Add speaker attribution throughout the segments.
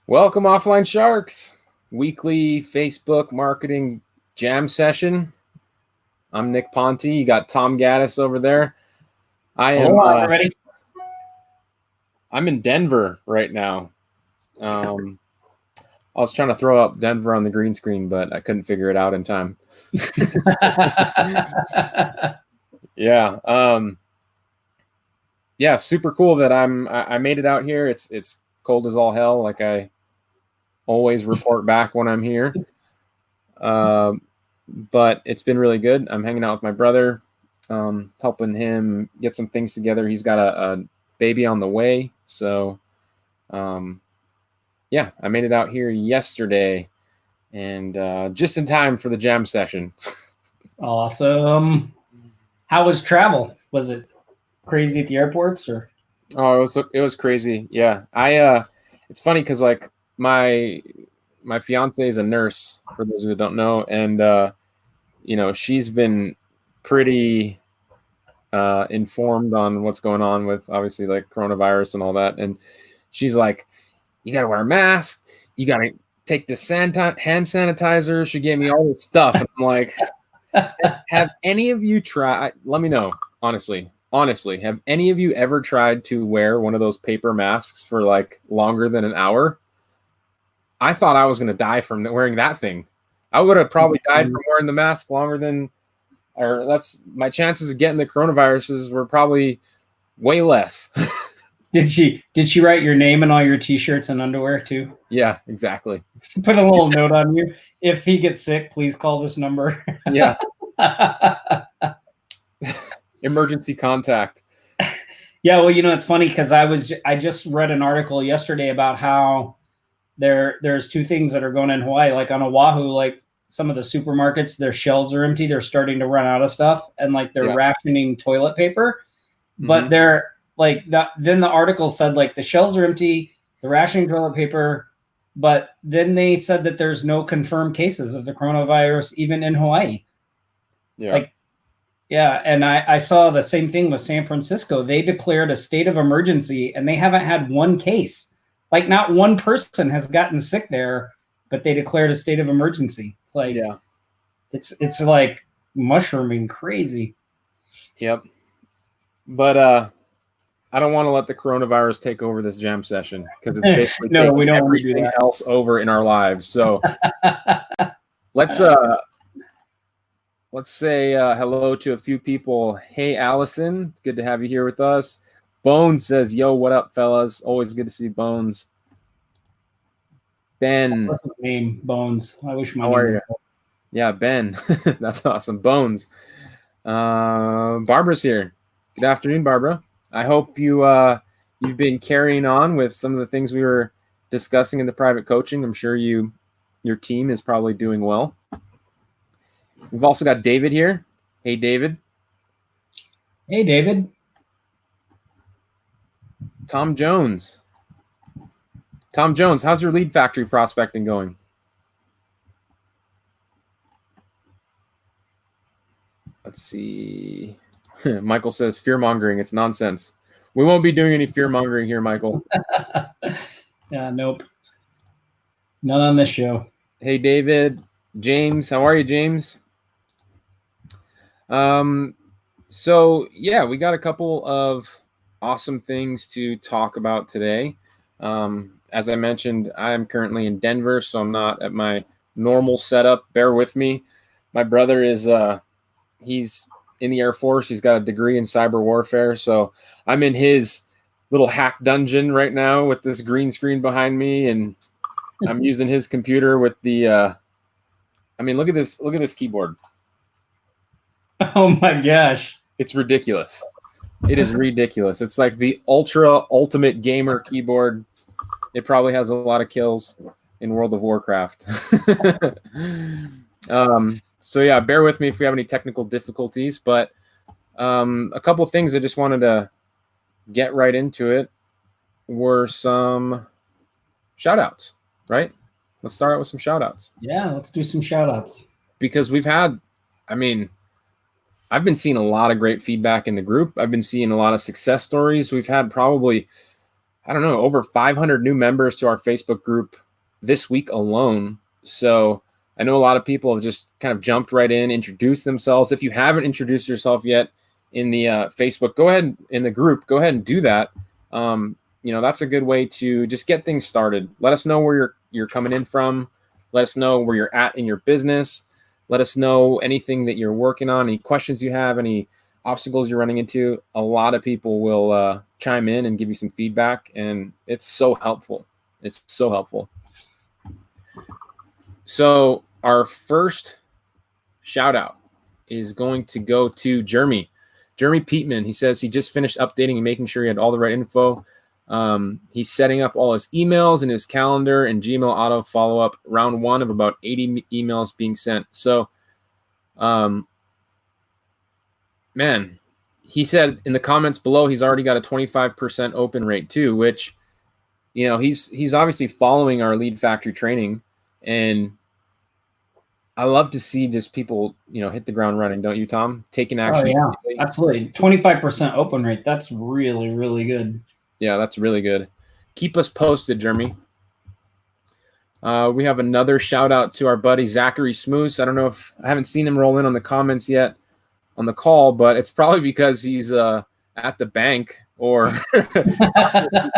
Speaker 1: Welcome, Offline Sharks, weekly Facebook marketing jam session. I'm Nick Ponte. You got Tom Gaddis over there.
Speaker 2: Everybody.
Speaker 1: I'm in Denver right now. I was trying to throw up Denver on the green screen, but I couldn't figure it out in time. Yeah. Yeah, super cool that I made it out here. It's cold as all hell, like I always report back when I'm here. But it's been really good. I'm hanging out with my brother, helping him get some things together. He's got a baby on the way. So, yeah, I made it out here yesterday and just in time for the jam session.
Speaker 2: Awesome. How was travel? Was it crazy at the airports or?
Speaker 1: Oh, it was crazy. Yeah. It's funny because like my fiance is a nurse, for those who don't know, and she's been pretty informed on what's going on with obviously like coronavirus and all that. And she's like, you got to wear a mask. You got to take the hand sanitizer. She gave me all this stuff. And I'm like, have any of you tried? Let me know, honestly, have any of you ever tried to wear one of those paper masks for like longer than an hour? I thought I was going to die from wearing that thing. I would have probably died from wearing the mask longer than, or that's my chances of getting the coronaviruses were probably way less.
Speaker 2: Did she write your name in all your t-shirts and underwear too?
Speaker 1: Yeah, exactly.
Speaker 2: Put a little note on you. If he gets sick, please call this number.
Speaker 1: Yeah. Emergency contact.
Speaker 2: Yeah, well, it's funny because I just read an article yesterday about how there's two things that are going in Hawaii. Like on Oahu, like some of the supermarkets, their shelves are empty. They're starting to run out of stuff, and like they're rationing toilet paper. But they're like that. Then the article said like the shelves are empty, the rationing toilet paper. But then they said that there's no confirmed cases of the coronavirus even in Hawaii.
Speaker 1: Yeah.
Speaker 2: And I saw the same thing with San Francisco. They declared a state of emergency, and they haven't had one case. Like not one person has gotten sick there, but they declared a state of emergency. It's like, it's like mushrooming crazy.
Speaker 1: Yep. But I don't want to let the coronavirus take over this jam session because it's basically
Speaker 2: no, we don't
Speaker 1: everything else over in our lives. So let's say hello to a few people. Hey, Allison, it's good to have you here with us. Bones says, yo, what up, fellas? Always good to see Bones. Ben.
Speaker 2: What's his name? Bones. I wish my
Speaker 1: name was Bones. Yeah, Ben. That's awesome. Bones. Barbara's here. Good afternoon, Barbara. I hope you've been carrying on with some of the things we were discussing in the private coaching. I'm sure your team is probably doing well. We've also got David here. Hey, David.
Speaker 2: Hey, David.
Speaker 1: Tom Jones. Tom Jones, how's your lead factory prospecting going? Let's see. Michael says fear-mongering. It's nonsense. We won't be doing any fear-mongering here, Michael.
Speaker 2: Yeah, nope. None on this show.
Speaker 1: Hey, David. James, how are you, James? So, yeah, we got a couple of awesome things to talk about today. As I mentioned, I am currently in Denver, so I'm not at my normal setup. Bear with me. My brother is he's in the Air Force. He's got a degree in cyber warfare, so I'm in his little hack dungeon right now with this green screen behind me, and I'm using his computer with the I mean, look at this keyboard.
Speaker 2: Oh my gosh.
Speaker 1: It's ridiculous. It is ridiculous. It's like the ultimate gamer keyboard. It probably has a lot of kills in World of Warcraft. So yeah, bear with me if we have any technical difficulties, but a couple of things I just wanted to get right into it were some shout outs, right? Let's start out with some shout outs.
Speaker 2: Yeah, let's do some shout outs.
Speaker 1: Because we've had, I've been seeing a lot of great feedback in the group. I've been seeing a lot of success stories. We've had probably, I don't know, over 500 new members to our Facebook group this week alone. So I know a lot of people have just kind of jumped right in, introduced themselves. If you haven't introduced yourself yet in the Facebook, go ahead in the group, go ahead and do that. That's a good way to just get things started. Let us know where you're coming in from. Let us know where you're at in your business. Let us know anything that you're working on, any questions you have, any obstacles you're running into. A lot of people will chime in and give you some feedback, and it's so helpful. It's so helpful. So our first shout out is going to go to Jeremy Peatman. He says he just finished updating and making sure he had all the right info. He's setting up all his emails in his calendar and Gmail auto follow-up, round 1 of about 80 emails being sent. So, man, he said in the comments below, he's already got a 25% open rate too, which, he's obviously following our Lead Factory training, and I love to see just people, hit the ground running. Don't you, Tom? Taking action.
Speaker 2: Oh, yeah, absolutely. 25% open rate. That's really, really good.
Speaker 1: Yeah, that's really good. Keep us posted, Jeremy. We have another shout out to our buddy Zachary Smoose. I don't know if I haven't seen him roll in on the comments yet on the call, but it's probably because he's at the bank or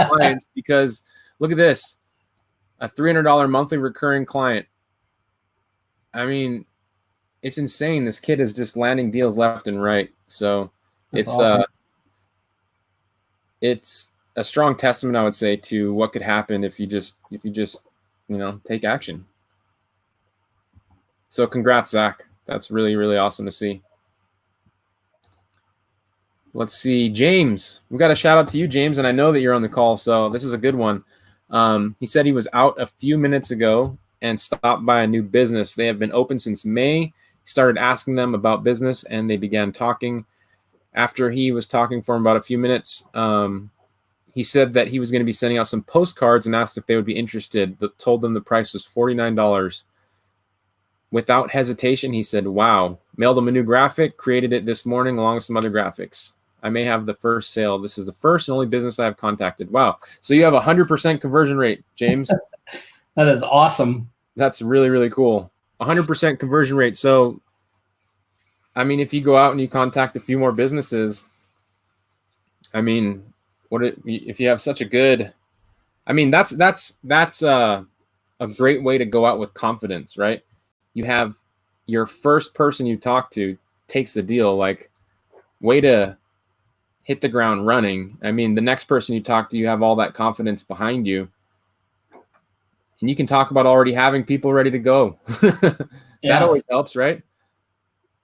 Speaker 1: clients, because look at this, a $300 monthly recurring client. I mean, it's insane. This kid is just landing deals left and right. So
Speaker 2: That's awesome.
Speaker 1: It's a strong testament, I would say, to what could happen if you just take action. So congrats, Zach. That's really, really awesome to see. Let's see, James. We got a shout out to you, James, and I know that you're on the call, so this is a good one. He said he was out a few minutes ago and stopped by a new business. They have been open since May. He started asking them about business, and they began talking. After he was talking for him about a few minutes, he said that he was going to be sending out some postcards and asked if they would be interested, but told them the price was $49. Without hesitation, he said, wow. Mailed him a new graphic, created it this morning along with some other graphics. I may have the first sale. This is the first and only business I have contacted. Wow. So you have 100% conversion rate, James.
Speaker 2: That is awesome.
Speaker 1: That's really, really cool. 100% conversion rate. So, I mean, if you go out and you contact a few more businesses, I mean, if you have such a good, I mean, that's a great way to go out with confidence, right? You have your first person you talk to takes the deal, like, way to hit the ground running. I mean, the next person you talk to, you have all that confidence behind you, and you can talk about already having people ready to go. That always helps, right?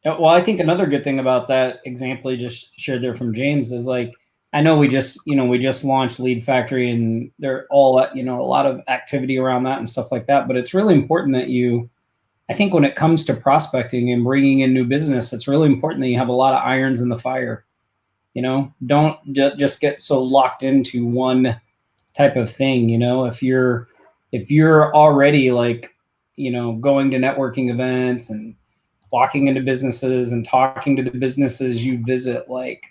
Speaker 2: Well, I think another good thing about that example you just shared there from James is, like, I know we just launched Lead Factory, and they're all, a lot of activity around that and stuff like that. But it's really important that I think when it comes to prospecting and bringing in new business, it's really important that you have a lot of irons in the fire. Don't just get so locked into one type of thing. If you're already, like, going to networking events and walking into businesses and talking to the businesses you visit, like,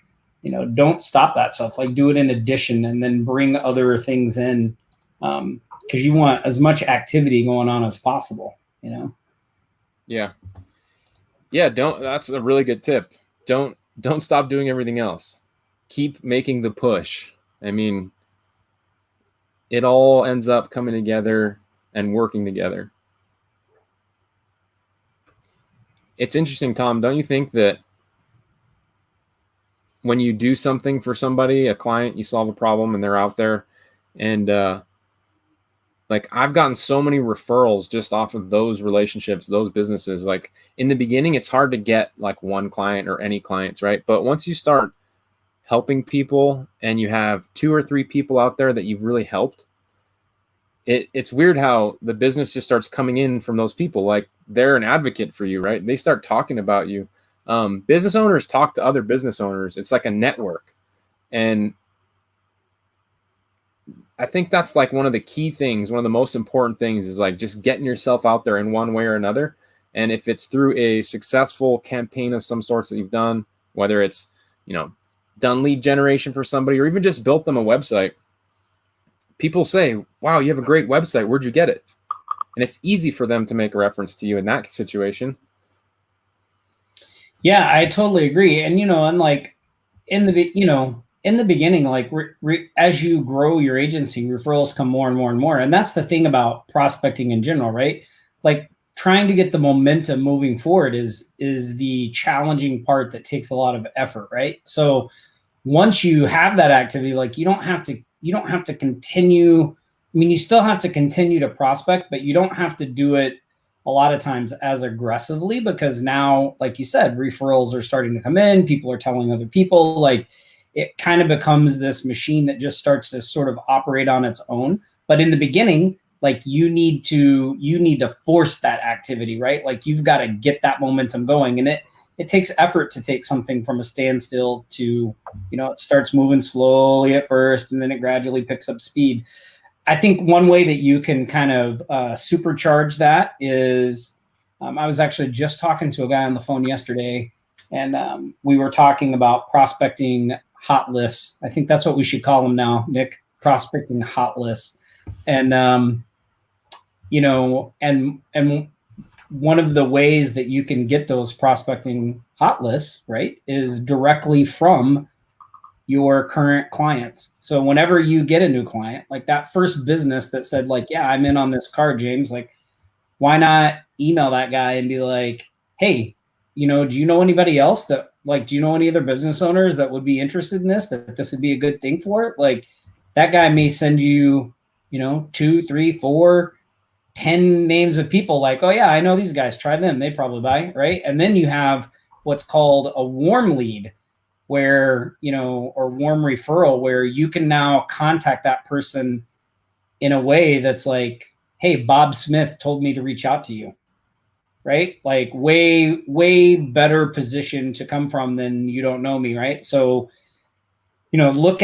Speaker 2: don't stop that stuff. Like, do it in addition, and then bring other things in, because you want as much activity going on as possible.
Speaker 1: Yeah. That's a really good tip. Don't stop doing everything else. Keep making the push. I mean, it all ends up coming together and working together. It's interesting, Tom. Don't you think that when you do something for somebody, a client, you solve a problem and they're out there, and like, I've gotten so many referrals just off of those relationships, those businesses. Like, in the beginning, it's hard to get like one client or any clients, right? But once you start helping people and you have 2 or 3 people out there that you've really helped, it's weird how the business just starts coming in from those people. Like, they're an advocate for you, right? They start talking about you. Business owners talk to other business owners. It's like a network. And I think that's like one of the key things, one of the most important things, is like just getting yourself out there in one way or another. And if it's through a successful campaign of some sorts that you've done, whether it's, done lead generation for somebody or even just built them a website, people say, wow, you have a great website. Where'd you get it? And it's easy for them to make a reference to you in that situation.
Speaker 2: Yeah, I totally agree. And, and like in the beginning, like as you grow your agency, referrals come more and more and more. And that's the thing about prospecting in general, right? Like trying to get the momentum moving forward is the challenging part that takes a lot of effort, right? So once you have that activity, like you don't have to continue. I mean, you still have to continue to prospect, but you don't have to do it a lot of times as aggressively, because now, like you said, referrals are starting to come in. People are telling other people, like it kind of becomes this machine that just starts to sort of operate on its own. But in the beginning, like you need to force that activity, right? Like you've got to get that momentum going, and it takes effort to take something from a standstill to, it starts moving slowly at first, and then it gradually picks up speed. I think one way that you can kind of supercharge that is, I was actually just talking to a guy on the phone yesterday, and we were talking about prospecting hot lists. I think that's what we should call them now, Nick, prospecting hot lists. And, and one of the ways that you can get those prospecting hot lists, right, is directly from your current clients. So whenever you get a new client, like that first business that said like, yeah, I'm in on this card, James, like, why not email that guy and be like, hey, do you know anybody else that like, do you know any other business owners that would be interested in this, that this would be a good thing for it? Like that guy may send you, 2, 3, 4, 10 names of people like, oh yeah, I know these guys, try them. They probably buy, right? And then you have what's called a warm lead, where, or warm referral, where you can now contact that person in a way that's like, hey, Bob Smith told me to reach out to you, right? Like way, way better position to come from than you don't know me, right? So, look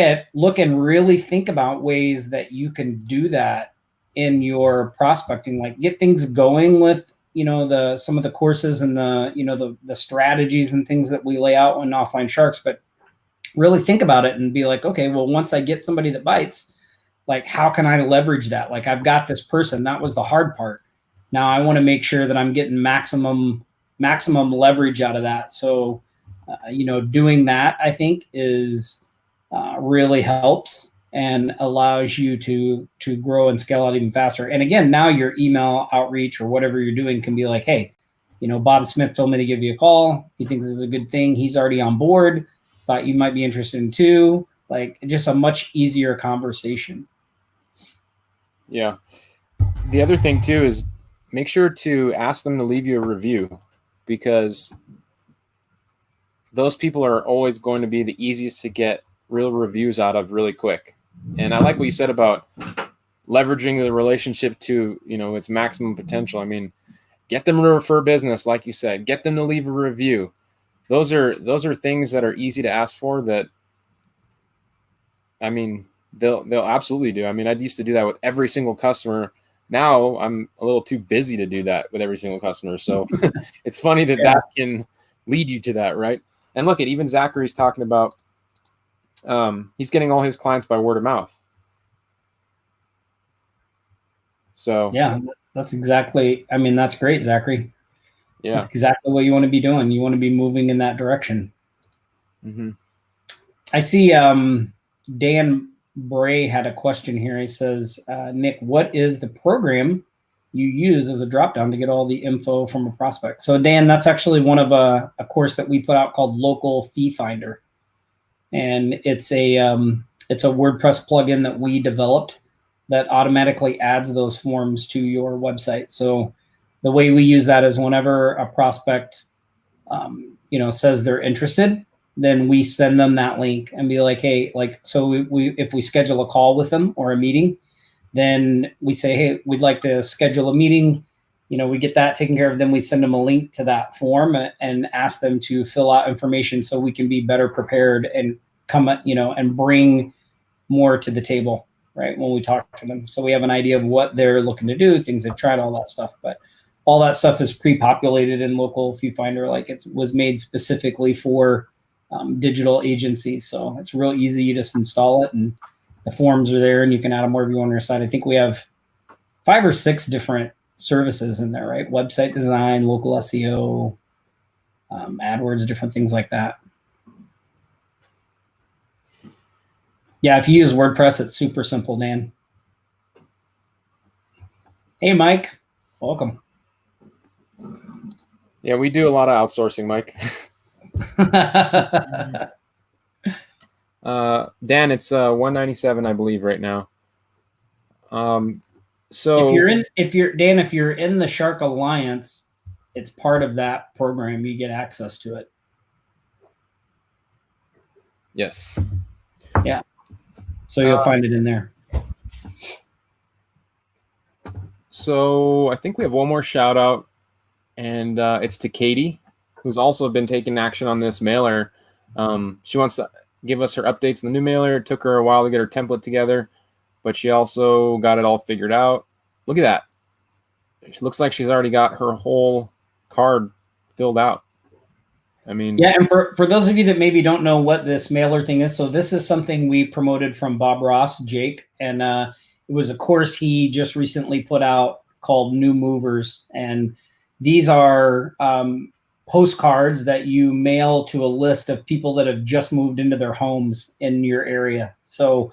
Speaker 2: and really think about ways that you can do that in your prospecting, like get things going with, some of the courses and the strategies and things that we lay out on Offline Sharks, but really think about it and be like, okay, well, once I get somebody that bites, like, how can I leverage that? Like, I've got this person, that was the hard part. Now I want to make sure that I'm getting maximum leverage out of that. So, doing that, I think is really helps and allows you to grow and scale out even faster. And again, now your email outreach or whatever you're doing can be like, hey, Bob Smith told me to give you a call. He thinks this is a good thing. He's already on board. Thought you might be interested in too. Like just a much easier conversation.
Speaker 1: Yeah. The other thing too is make sure to ask them to leave you a review, because those people are always going to be the easiest to get real reviews out of really quick. And I like what you said about leveraging the relationship to, its maximum potential. I mean, get them to refer business, like you said, get them to leave a review. Those are things that are easy to ask for that, I mean, they'll absolutely do. I mean, I used to do that with every single customer. Now I'm a little too busy to do that with every single customer. So it's funny that that can lead you to that, right? And look at even Zachary's talking about, he's getting all his clients by word of mouth. So
Speaker 2: yeah, that's exactly, I mean, that's great, Zachary. Yeah, that's exactly what you want to be doing. You want to be moving in that direction.
Speaker 1: Mm-hmm.
Speaker 2: I see Dan Bray had a question here. He says, Nick, what is the program you use as a dropdown to get all the info from a prospect? So Dan, that's actually one of a course that we put out called Local Fee Finder. And it's a WordPress plugin that we developed that automatically adds those forms to your website. So the way we use that is whenever a prospect, says they're interested, then we send them that link and be like, hey, like, so we if we schedule a call with them or a meeting, then we say, hey, we'd like to schedule a meeting. We get that taken care of. Then we send them a link to that form and ask them to fill out information so we can be better prepared and come, and bring more to the table, right, when we talk to them. So we have an idea of what they're looking to do, things they've tried, all that stuff. But all that stuff is pre-populated in Local Fee Finder. Like it was made specifically for digital agencies. So it's real easy. You just install it and The forms are there, and you can add them wherever you want on your site. I think we have 5 or 6 different services in there, right? Website design, local SEO, AdWords, different things like that. Yeah, if you use WordPress, it's super simple, Dan. Hey, Mike. Welcome.
Speaker 1: Yeah, we do a lot of outsourcing, Mike. Dan, it's 197, I believe, right now. So
Speaker 2: if you're in the Shark Alliance, it's part of that program. You get access to it.
Speaker 1: Yes.
Speaker 2: Yeah. So you'll find it in there.
Speaker 1: So I think we have one more shout out, and it's to Katie, who's also been taking action on this mailer. She wants to give us her updates on the new mailer. It took her a while to get her template together, but she also got it all figured out. Look at that. It looks like she's already got her whole card filled out. I mean,
Speaker 2: yeah. And for those of you that maybe don't know what this mailer thing is, so this is something we promoted from Bob Ross, Jake, and it was a course he just recently put out called New Movers. And these are postcards that you mail to a list of people that have just moved into their homes in your area. So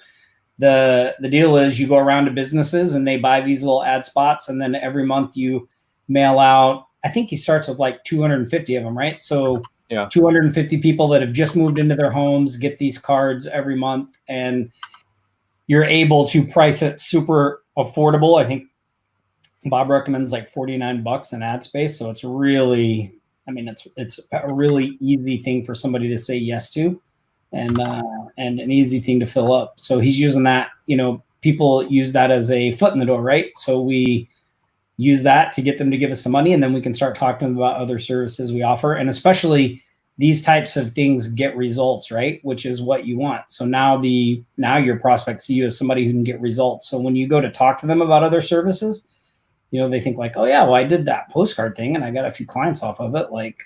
Speaker 2: the deal is you go around to businesses and they buy these little ad spots, and then every month you mail out, I think he starts with like 250 of them, right? So yeah, 250 people that have just moved into their homes get these cards every month, and you're able to price it super affordable. I think Bob recommends like $49 in ad space. So it's really, I mean, it's a really easy thing for somebody to say yes to, and an easy thing to fill up. So he's using that, people use that as a foot in the door, right? So we use that to get them to give us some money, and then we can start talking to them about other services we offer. And especially these types of things get results, right? Which is what you want. So now your prospects see you as somebody who can get results. So when you go to talk to them about other services, they think like, oh yeah, well, I did that postcard thing and I got a few clients off of it. Like,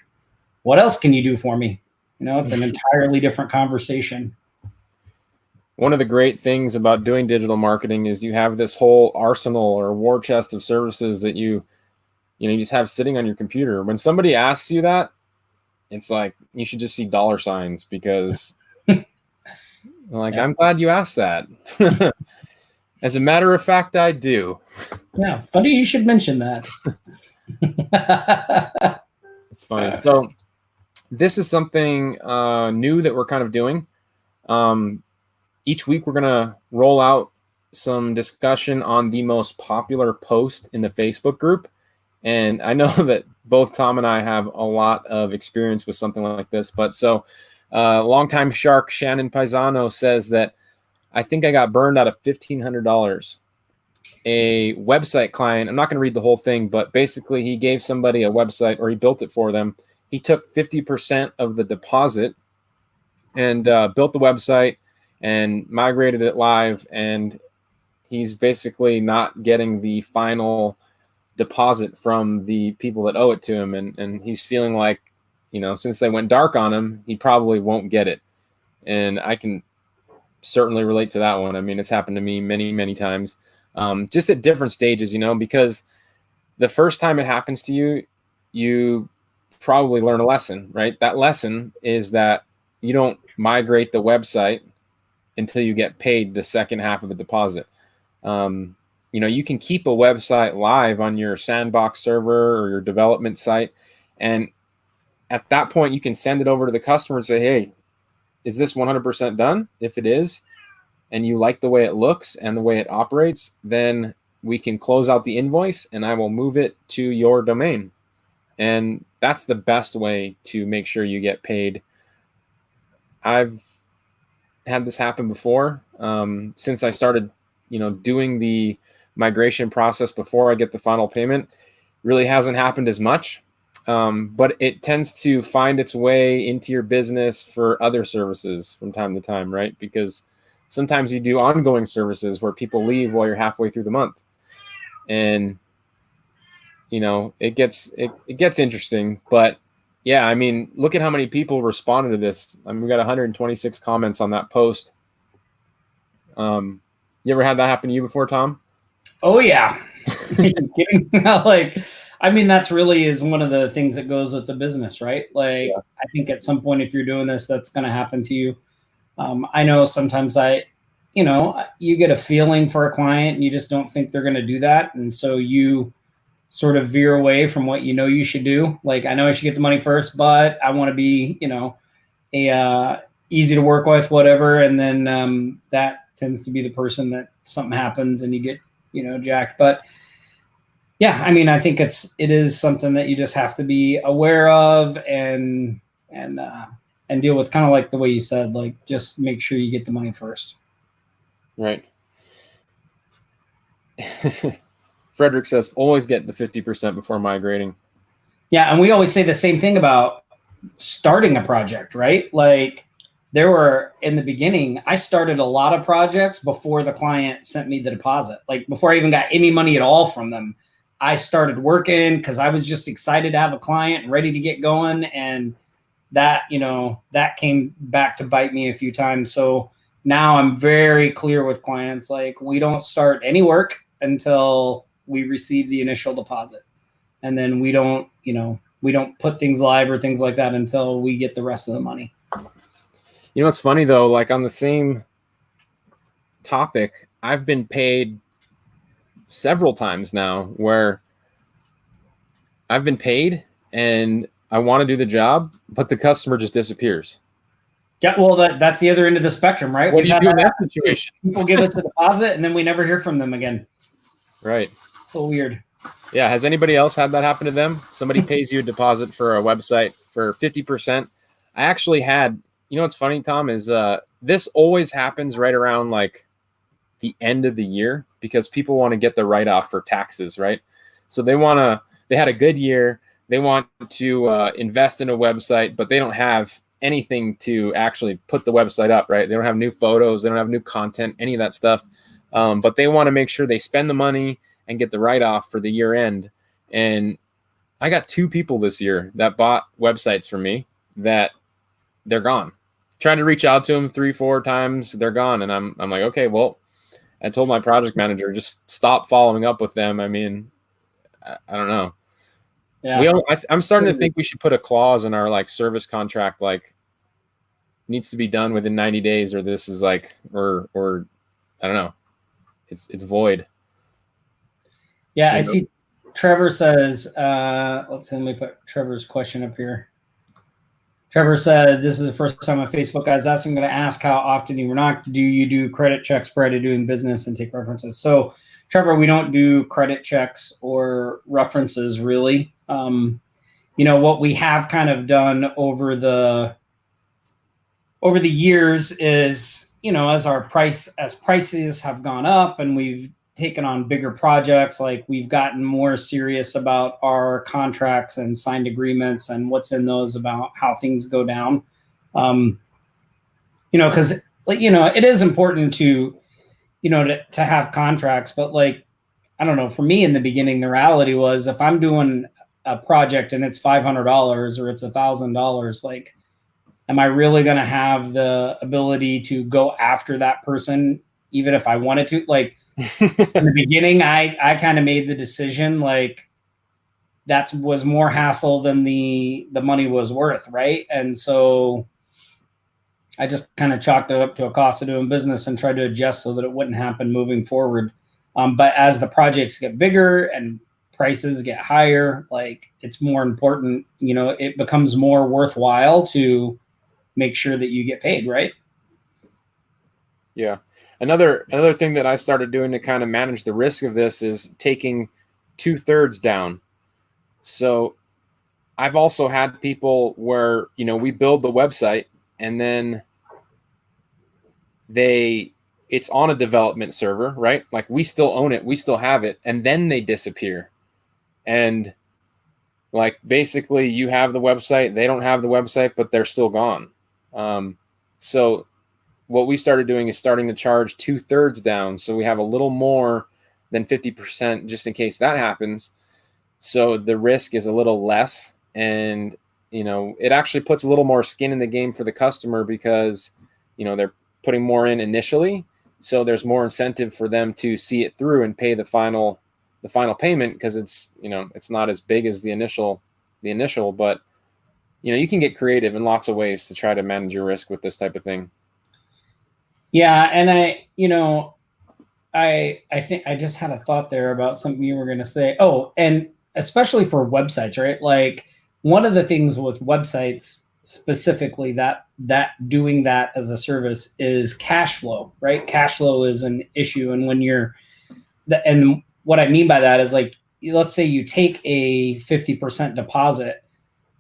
Speaker 2: what else can you do for me? It's an entirely different conversation.
Speaker 1: One of the great things about doing digital marketing is you have this whole arsenal or war chest of services that you just have sitting on your computer. When somebody asks you that, it's like you should just see dollar signs, because like, yeah. I'm glad you asked that. As a matter of fact, I do.
Speaker 2: Yeah, funny you should mention that.
Speaker 1: It's funny. So this is something new that we're kind of doing. Each week we're going to roll out some discussion on the most popular post in the Facebook group. And I know that both Tom and I have a lot of experience with something like this. But so longtime shark Shannon Paisano says that, I think I got burned out of $1,500. A website client, I'm not going to read the whole thing, but basically he gave somebody a website, or he built it for them. He took 50% of the deposit and built the website and migrated it live. And he's basically not getting the final deposit from the people that owe it to him. And he's feeling like, since they went dark on him, he probably won't get it. And I can certainly relate to that one. I mean, it's happened to me many, many times, just at different stages, because the first time it happens to you, you probably learn a lesson, right? That lesson is that you don't migrate the website until you get paid the second half of the deposit. You can keep a website live on your sandbox server or your development site. And at that point, you can send it over to the customer and say, hey, is this 100% done? If it is, and you like the way it looks and the way it operates, then we can close out the invoice and I will move it to your domain. And that's the best way to make sure you get paid. I've had this happen before. Since I started, doing the migration process before I get the final payment, really hasn't happened as much. But it tends to find its way into your business for other services from time to time, right? Because sometimes you do ongoing services where people leave while you're halfway through the month. And, it gets interesting. But yeah, I mean, look at how many people responded to this. I mean, we got 126 comments on that post. You ever had that happen to you before, Tom?
Speaker 2: Oh yeah. Are you kidding? Like, I mean, that's really is one of the things that goes with the business, right? Like,
Speaker 1: Yeah.
Speaker 2: I think at some point, if you're doing this, that's going to happen to you. I know sometimes you get a feeling for a client and you just don't think they're going to do that. And so you sort of veer away from what you know you should do. Like, I know I should get the money first, but I want to be, easy to work with, whatever. And then that tends to be the person that something happens and you get, jacked. But yeah, I mean, I think it is something that you just have to be aware of and deal with, kind of like the way you said, like just make sure you get the money first.
Speaker 1: Right. Frederick says, always get the 50% before migrating.
Speaker 2: Yeah, and we always say the same thing about starting a project, right? Like there were, in the beginning, I started a lot of projects before the client sent me the deposit. Like before I even got any money at all from them, I started working because I was just excited to have a client and ready to get going. And that came back to bite me a few times. So now I'm very clear with clients, like we don't start any work until we receive the initial deposit. And then we don't put things live or things like that until we get the rest of the money.
Speaker 1: You know what's funny though, like on the same topic, I've been paid several times now where I've been paid and I want to do the job, but the customer just disappears.
Speaker 2: Yeah, well, that's the other end of the spectrum, right?
Speaker 1: What do you do in that situation?
Speaker 2: People give us a deposit and then we never hear from them again.
Speaker 1: Right.
Speaker 2: So weird.
Speaker 1: Yeah. Has anybody else had that happen to them? Somebody pays you a deposit for a website for 50%. I actually had, what's funny, Tom, is this always happens right around like the end of the year because people want to get the write-off for taxes, right? So they had a good year. They want to invest in a website, but they don't have anything to actually put the website up, right? They don't have new photos. They don't have new content, any of that stuff. But they want to make sure they spend the money and get the write-off for the year end. And I got 2 people this year that bought websites from me that they're gone. Tried to reach out to them 3-4 times, they're gone. And I'm like, okay, well, I told my project manager, just stop following up with them. I mean, I don't know. Yeah. I'm starting to think we should put a clause in our like service contract, like needs to be done within 90 days, or this is like, or I don't know. It's void.
Speaker 2: Yeah, I see. Trevor says, let me put Trevor's question up here. Trevor said, this is the first time on Facebook I was asking, going to ask how often do you do credit checks prior to doing business and take references? So Trevor, we don't do credit checks or references really. What we have kind of done over the years is, as prices have gone up and we've taken on bigger projects, like we've gotten more serious about our contracts and signed agreements and what's in those about how things go down. Because it is important to have contracts, but like, I don't know, for me in the beginning, the reality was if I'm doing a project and it's $500 or it's $1,000, like, am I really going to have the ability to go after that person, even if I wanted to? Like in the beginning, I kind of made the decision, like that was more hassle than the money was worth. Right. And so I just kind of chalked it up to a cost of doing business and tried to adjust so that it wouldn't happen moving forward. But as the projects get bigger and prices get higher, like it's more important, it becomes more worthwhile to make sure that you get paid, right?
Speaker 1: Yeah. Another thing that I started doing to kind of manage the risk of this is taking 2/3 down. So I've also had people where, we build the website and then it's on a development server, right? Like we still own it, we still have it, and then they disappear. And like basically you have the website, they don't have the website, but they're still gone. So what we started doing is starting to charge 2/3 down. So we have a little more than 50% just in case that happens. So the risk is a little less. And, it actually puts a little more skin in the game for the customer because, they're putting more in initially. So there's more incentive for them to see it through and pay the final payment, because it's, it's not as big as the initial, but you can get creative in lots of ways to try to manage your risk with this type of thing.
Speaker 2: Yeah. And I think I just had a thought there about something you were going to say. Oh, and especially for websites, right? Like one of the things with websites specifically that doing that as a service is cash flow, right? Cash flow is an issue. And when and what I mean by that is, like, let's say you take a 50% deposit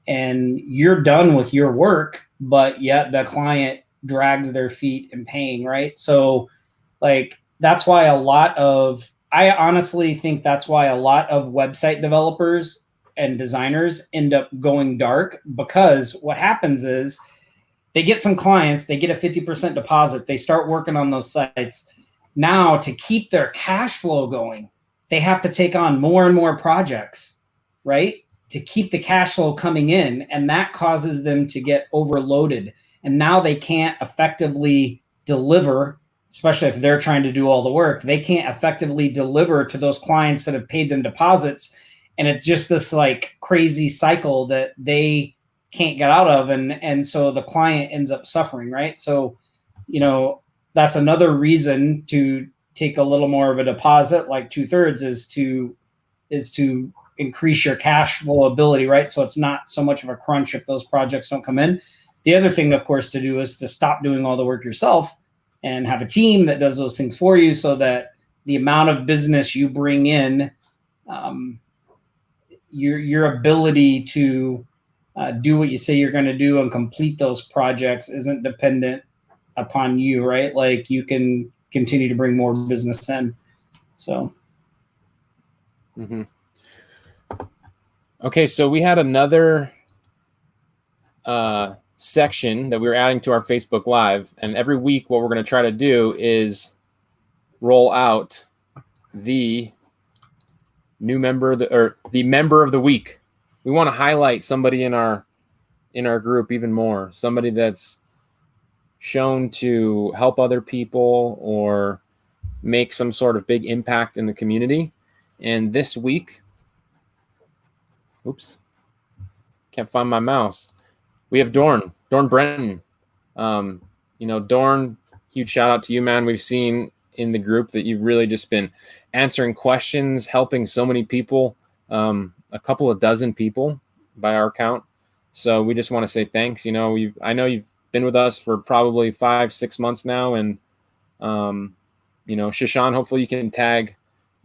Speaker 2: and you're done with your work, but yet the client drags their feet in paying, right? So like, that's why I honestly think that's why a lot of website developers and designers end up going dark, because what happens is they get some clients, they get a 50% deposit, they start working on those sites. Now, to keep their cash flow going, they have to take on more and more projects, right? To keep the cash flow coming in, and that causes them to get overloaded. And now they can't effectively deliver, especially if they're trying to do all the work. They can't effectively deliver to those clients that have paid them deposits. And it's just this like crazy cycle that they can't get out of. And so the client ends up suffering, right? So, that's another reason to take a little more of a deposit, like 2/3, is to increase your cash flow ability, right? So it's not so much of a crunch if those projects don't come in. The other thing, of course, to do is to stop doing all the work yourself and have a team that does those things for you, so that the amount of business you bring in, your ability to do what you say you're going to do and complete those projects isn't dependent upon you, right? Like, you can continue to bring more business in. So.
Speaker 1: Mm-hmm. Okay, so we had another section that we were adding to our Facebook Live, and every week what we're going to try to do is roll out the new member the member of the week. We want to highlight somebody in our group even more, somebody that's shown to help other people or make some sort of big impact in the community. And this week, can't find my mouse. We have Dorn Brenton. Dorn, huge shout out to you, man. We've seen in the group that you've really just been answering questions, helping so many people, a couple of dozen people by our count. So we just want to say thanks. I know you've been with us for probably 5-6 months now. And, Shashan, hopefully you can tag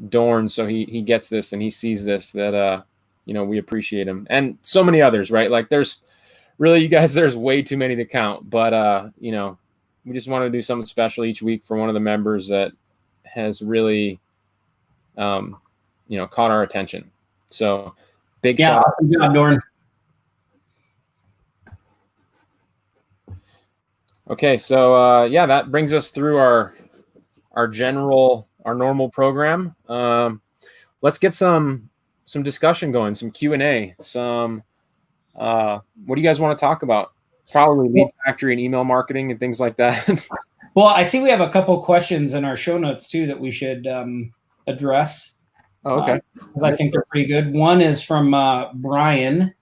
Speaker 1: Dorn so he gets this and he sees this, that, we appreciate him, and so many others, right? Like, there's really, you guys, there's way too many to count, but, we just want to do something special each week for one of the members that has really, caught our attention. So big shout out.
Speaker 2: Good job, Dorn.
Speaker 1: Okay. So, that brings us through our normal program. Let's get some discussion going, some Q&A, what do you guys want to talk about? Probably lead factory and email marketing and things like that.
Speaker 2: Well, I see we have a couple questions in our show notes too that we should address.
Speaker 1: Oh, okay.
Speaker 2: Because I think they're pretty good. One is from Brian,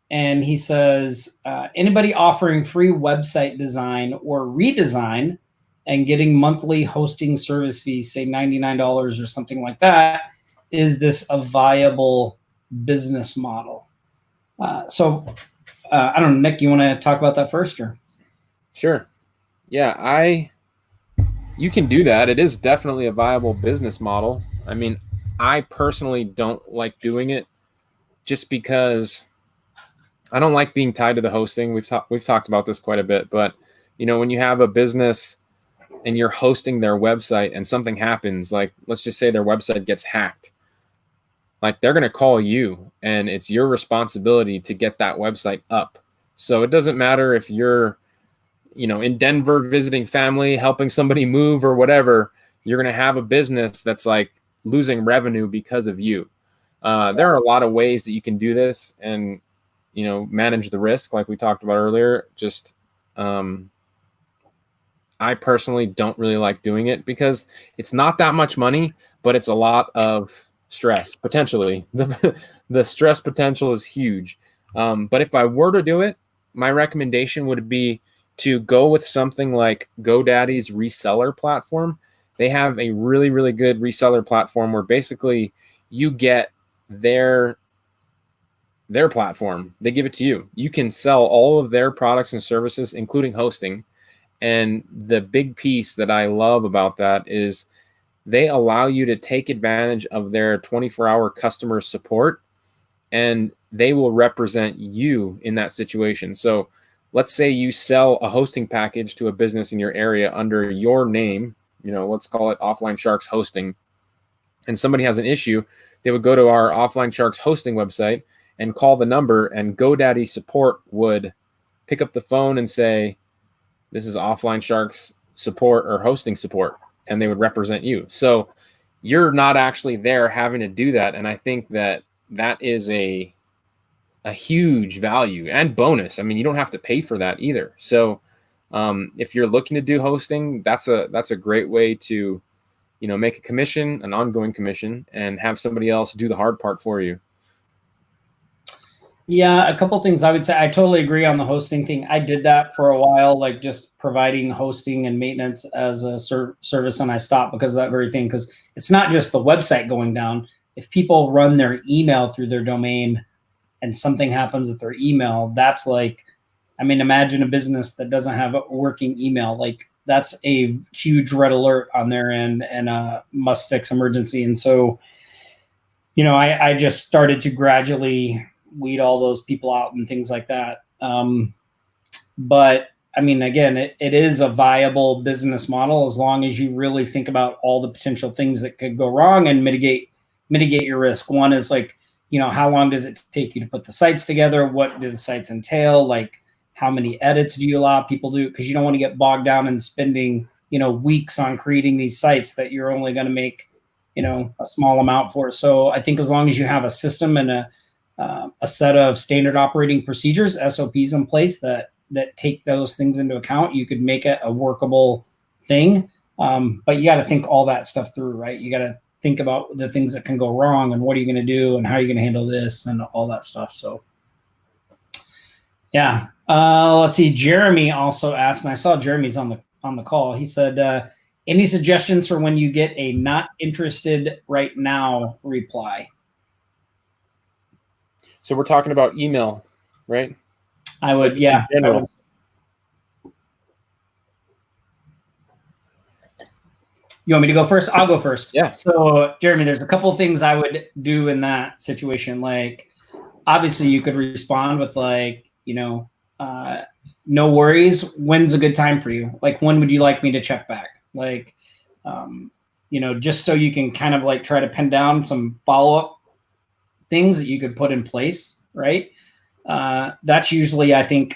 Speaker 2: and he says, anybody offering free website design or redesign and getting monthly hosting service fees, say $99 or something like that, is this a viable business model? So I don't know, Nick, you want to talk about that first, or?
Speaker 1: Sure. Yeah, you can do that. It is definitely a viable business model. I mean, I personally don't like doing it just because I don't like being tied to the hosting. We've talked about this quite a bit, but when you have a business and you're hosting their website and something happens, like let's just say their website gets hacked, like they're going to call you and it's your responsibility to get that website up. So it doesn't matter if you're, in Denver visiting family, helping somebody move or whatever, you're going to have a business that's like losing revenue because of you. There are a lot of ways that you can do this and, manage the risk like we talked about earlier. Just, I I personally don't really like doing it because it's not that much money, but it's a lot of stress potentially. The stress potential is huge. But if I were to do it, my recommendation would be to go with something like GoDaddy's reseller platform. They have a really, really good reseller platform where basically you get their platform. They give it to you. You can sell all of their products and services, including hosting. And the big piece that I love about that is they allow you to take advantage of their 24-hour customer support, and they will represent you in that situation. So let's say you sell a hosting package to a business in your area under your name, let's call it Offline Sharks Hosting, and somebody has an issue, they would go to our Offline Sharks hosting website and call the number, and GoDaddy support would pick up the phone and say, this is Offline Sharks support or hosting support, and they would represent you. So you're not actually there having to do that. And I think that is a huge value and bonus. I mean, you don't have to pay for that either. So if you're looking to do hosting, that's a great way to, make a commission, an ongoing commission, and have somebody else do the hard part for you.
Speaker 2: Yeah, a couple things I would say. I totally agree on the hosting thing. I did that for a while, like just providing hosting and maintenance as a service, and I stopped because of that very thing. Because it's not just the website going down. If people run their email through their domain and something happens with their email, that's like, I mean, imagine a business that doesn't have a working email. Like that's a huge red alert on their end and a must fix emergency. And so, I just started to gradually weed all those people out and things like that. But I mean, again, it is a viable business model as long as you really think about all the potential things that could go wrong and mitigate your risk. One is like, how long does it take you to put the sites together? What do the sites entail? Like how many edits do you allow people to do? Because you don't want to get bogged down in spending, weeks on creating these sites that you're only going to make, a small amount for. So I think as long as you have a system and a set of standard operating procedures, SOPs in place that take those things into account, you could make it a workable thing. But you got to think all that stuff through, right? You got to think about the things that can go wrong and what are you going to do and how are you going to handle this and all that stuff. So yeah. Let's see. Jeremy also asked, and I saw Jeremy's on the call. He said, any suggestions for when you get a not interested right now reply?
Speaker 1: So we're talking about email, right?
Speaker 2: I would, yeah.
Speaker 1: In general.
Speaker 2: You want me to go first? I'll go first.
Speaker 1: Yeah.
Speaker 2: So, Jeremy, there's a couple of things I would do in that situation. Like, obviously, you could respond with like, no worries. When's a good time for you? Like, when would you like me to check back? Like, just so you can kind of like try to pin down some follow-up things that you could put in place, right? That's usually, I think,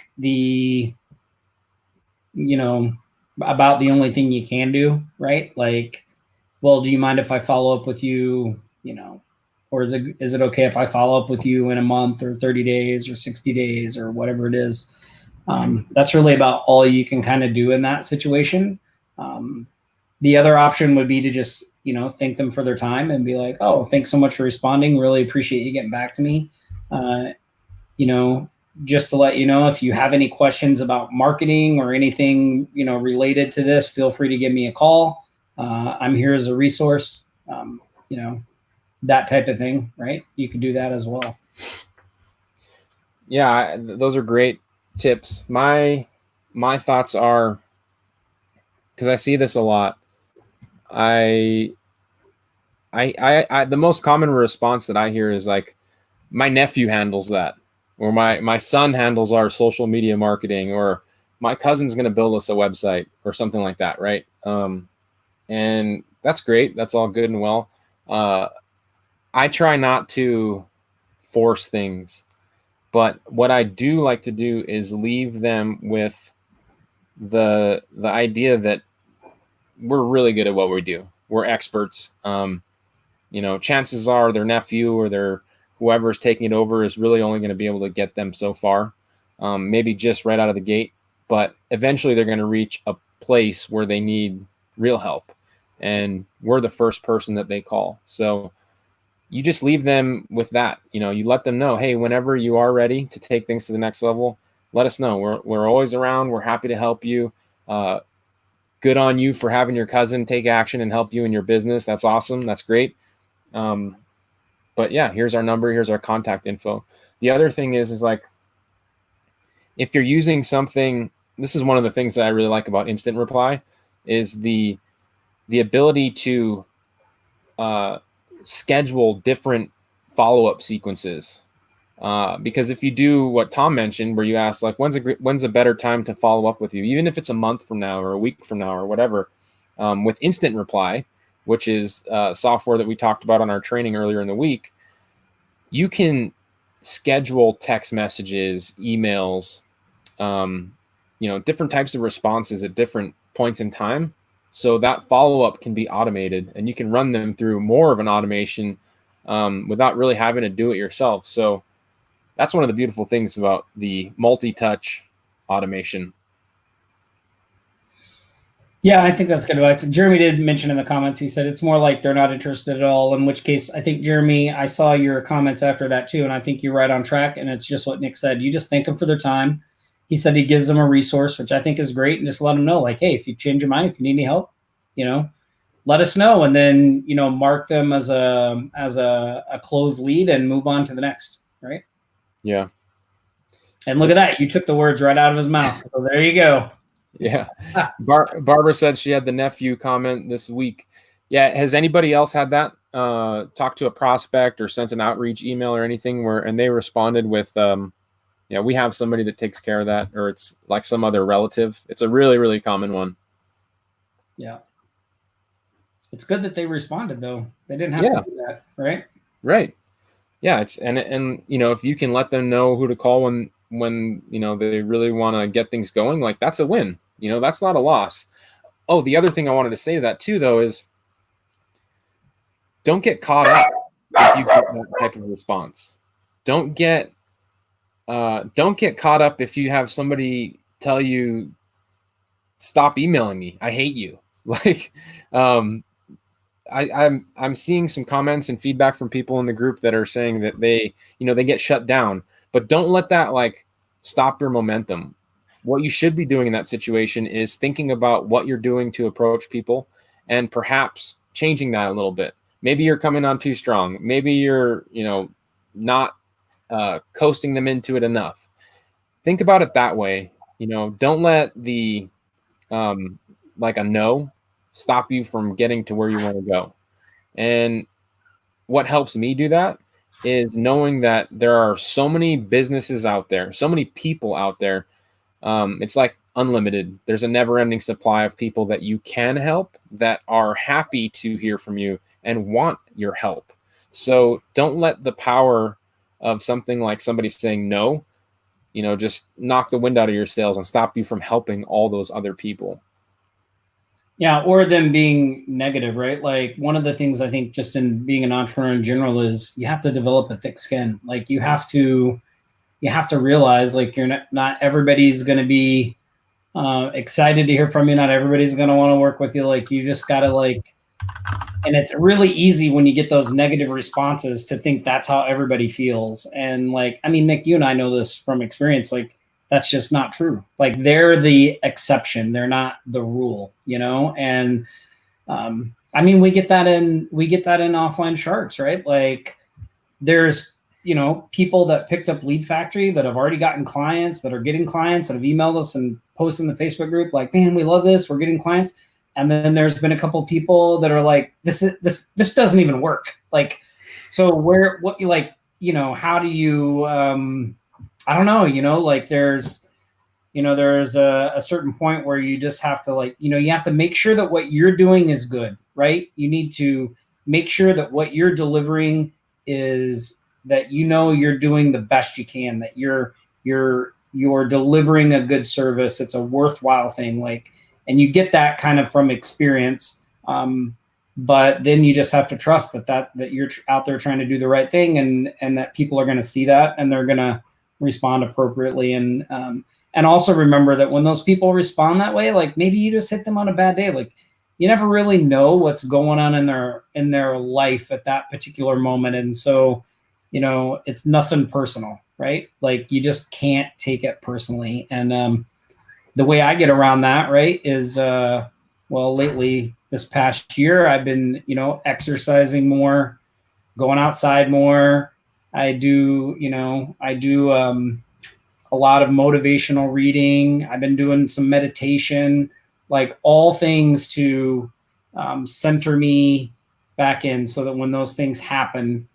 Speaker 2: about the only thing you can do, right? Like, well, do you mind if I follow up with you, or is it okay if I follow up with you in a month or 30 days or 60 days or whatever it is? That's really about all you can kind of do in that situation. The other option would be to just, thank them for their time and be like, oh, thanks so much for responding. Really appreciate you getting back to me. Just to let you know, if you have any questions about marketing or anything, related to this, feel free to give me a call. I'm here as a resource, that type of thing, right? You could do that as well.
Speaker 1: Yeah, those are great tips. My thoughts are, because I see this a lot, I the most common response that I hear is like, my nephew handles that, or my son handles our social media marketing, or my cousin's going to build us a website or something like that, right? And that's great. That's all good and well. I try not to force things, but what I do like to do is leave them with the idea that we're really good at what we do. We're experts. Chances are their nephew or their whoever's taking it over is really only going to be able to get them so far, maybe just right out of the gate. But eventually they're going to reach a place where they need real help, and we're the first person that they call. So you just leave them with that. You let them know, hey, whenever you are ready to take things to the next level, let us know. We're always around. We're happy to help you. Good on you for having your cousin take action and help you in your business. That's awesome. That's great. But yeah, here's our number. Here's our contact info. The other thing is like, if you're using something, this is one of the things that I really like about Instant Reply, is the ability to schedule different follow-up sequences. Because if you do what Tom mentioned, where you ask like, when's a better time to follow up with you, even if it's a month from now or a week from now or whatever, with Instant Reply, which is software that we talked about on our training earlier in the week, you can schedule text messages, emails, different types of responses at different points in time. So that follow-up can be automated, and you can run them through more of an automation without really having to do it yourself. So that's one of the beautiful things about the multi-touch automation.
Speaker 2: Yeah, I think that's good advice. Jeremy did mention in the comments, he said it's more like they're not interested at all, in which case I think, Jeremy, I saw your comments after that too, and I think you're right on track, and it's just what Nick said. You just thank them for their time. He said he gives them a resource, which I think is great, and just let them know, like, hey, if you change your mind, if you need any help, let us know, and then, mark them as a closed lead and move on to the next, right?
Speaker 1: Yeah.
Speaker 2: And look at that. You took the words right out of his mouth. So there you go.
Speaker 1: Yeah. Barbara said she had the nephew comment this week. Yeah. Has anybody else had that? Talked to a prospect or sent an outreach email or anything and they responded with, we have somebody that takes care of that, or it's like some other relative. It's a really, really common one.
Speaker 2: Yeah. It's good that they responded though. They didn't have to do that, right?
Speaker 1: Right. Yeah. And if you can let them know who to call when they really want to get things going, like that's a win. That's not a loss. Oh, the other thing I wanted to say to that too, though, is don't get caught up if you get that type of response. Don't get caught up if you have somebody tell you, stop emailing me, I hate you. Like, I'm seeing some comments and feedback from people in the group that are saying that they get shut down, but don't let that like stop your momentum. What you should be doing in that situation is thinking about what you're doing to approach people and perhaps changing that a little bit. Maybe you're coming on too strong. Maybe you're, not coasting them into it enough. Think about it that way. Don't let the like a no stop you from getting to where you want to go. And what helps me do that is knowing that there are so many businesses out there, so many people out there. It's like unlimited. There's a never-ending supply of people that you can help, that are happy to hear from you and want your help. So don't let the power of something like somebody saying no, just knock the wind out of your sails and stop you from helping all those other people.
Speaker 2: Yeah, or them being negative, right? Like one of the things I think just in being an entrepreneur in general is you have to develop a thick skin. Like you have to realize like you're not everybody's going to be excited to hear from you. Not everybody's going to want to work with you. Like you just got to and it's really easy when you get those negative responses to think that's how everybody feels. And like, I mean, Nick, you and I know this from experience, like that's just not true. Like they're the exception. They're not the rule, And I mean, we get that in Offline Sharks, right? Like there's, people that picked up Lead Factory that have already gotten clients, that are getting clients, that have emailed us and posted in the Facebook group, like, man, we love this. We're getting clients. And then there's been a couple of people that are like, this doesn't even work. Like, so how do you, I don't know, like there's a certain point where you just have to you have to make sure that what you're doing is good, right? You need to make sure that what you're delivering is that, you're doing the best you can, that you're delivering a good service. It's a worthwhile thing. And you get that kind of from experience. But then you just have to trust that you're out there trying to do the right thing and that people are going to see that and they're going to respond appropriately. And And also remember that when those people respond that way, like maybe you just hit them on a bad day. Like you never really know what's going on in their life at that particular moment. And so, you know, it's nothing personal, right? Like you just can't take it personally. And the way I get around that, right, is well, lately this past year, I've been, you know, exercising more, going outside more. I do a lot of motivational reading. I've been doing some meditation, like all things to center me back in so that when those things happen,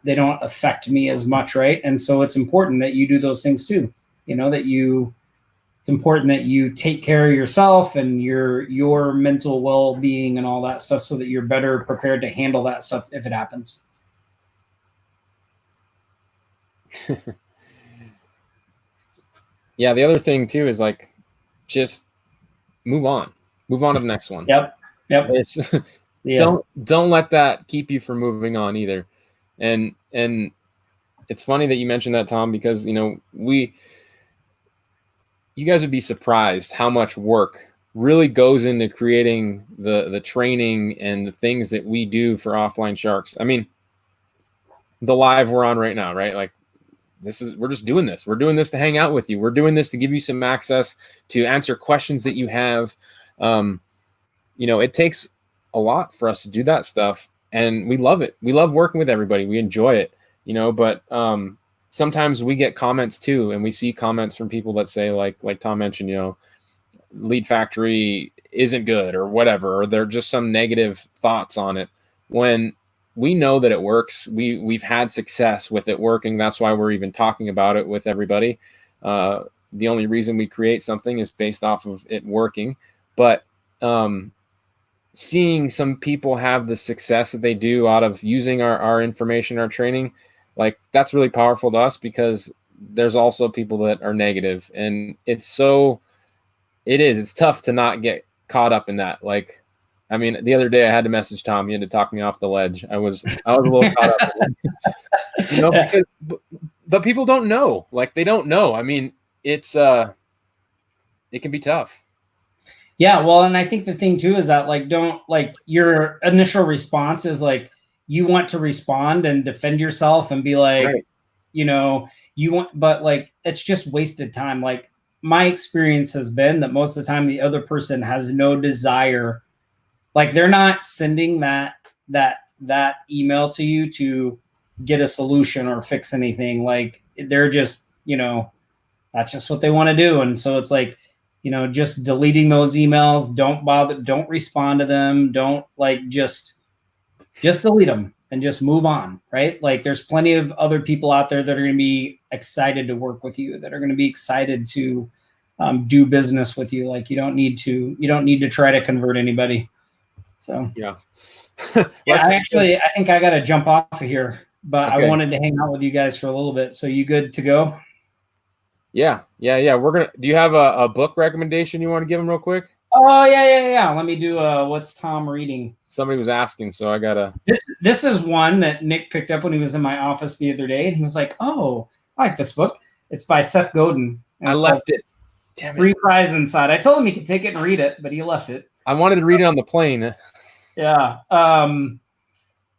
Speaker 2: they don't affect me as much, right? And so it's important that you do those things too. You know, it's important that you take care of yourself and your mental well-being and all that stuff so that you're better prepared to handle that stuff if it happens.
Speaker 1: Yeah, the other thing too is like just move on to the next one.
Speaker 2: Yep.
Speaker 1: It's
Speaker 2: Yeah.
Speaker 1: don't let that keep you from moving on either. And it's funny that you mentioned that, Tom, because you know you guys would be surprised how much work really goes into creating the training and the things that we do for Offline Sharks. I mean, the live we're on right now, right? Like we're just doing this. We're doing this to hang out with you. We're doing this to give you some access to answer questions that you have. You know, it takes a lot for us to do that stuff, and we love it. We love working with everybody. We enjoy it, you know, but sometimes we get comments too, and we see comments from people that say like Tom mentioned, you know, Lead Factory isn't good or whatever, or they're just some negative thoughts on it. When we know that it works, we've had success with it working. That's why we're even talking about it with everybody. The only reason we create something is based off of it working. But seeing some people have the success that they do out of using our information, our training, like that's really powerful to us, because there's also people that are negative, and it's tough to not get caught up in that. Like, I mean, the other day I had to message Tom. He had to talk me off the ledge. I was a little caught up in it. You know, because, but people don't know. Like, they don't know. I mean, it can be tough.
Speaker 2: Yeah, well, and I think the thing too is that like your initial response is like you want to respond and defend yourself and be like, right, you know, but like it's just wasted time. Like my experience has been that most of the time the other person has no desire. Like they're not sending that email to you to get a solution or fix anything. Like they're just, you know, that's just what they want to do. And so it's like, you know, just deleting those emails, don't respond to them. Don't like, just delete them and just move on. Right. Like there's plenty of other people out there that are going to be excited to work with you, that are going to be excited to do business with you. Like you don't need to try to convert anybody. So
Speaker 1: yeah.
Speaker 2: Yeah, I think I got to jump off of here, but okay. I wanted to hang out with you guys for a little bit. So you good to go?
Speaker 1: Yeah. Do you have a book recommendation you want to give them real quick?
Speaker 2: Oh yeah. Let me do what's Tom reading?
Speaker 1: Somebody was asking, so I gotta.
Speaker 2: This is one that Nick picked up when he was in my office the other day, and he was like, "Oh, I like this book. It's by Seth Godin."
Speaker 1: I left it. Damn it.
Speaker 2: Free Prize Inside. I told him he could take it and read it, but he left it.
Speaker 1: I wanted to read it on the plane.
Speaker 2: Yeah.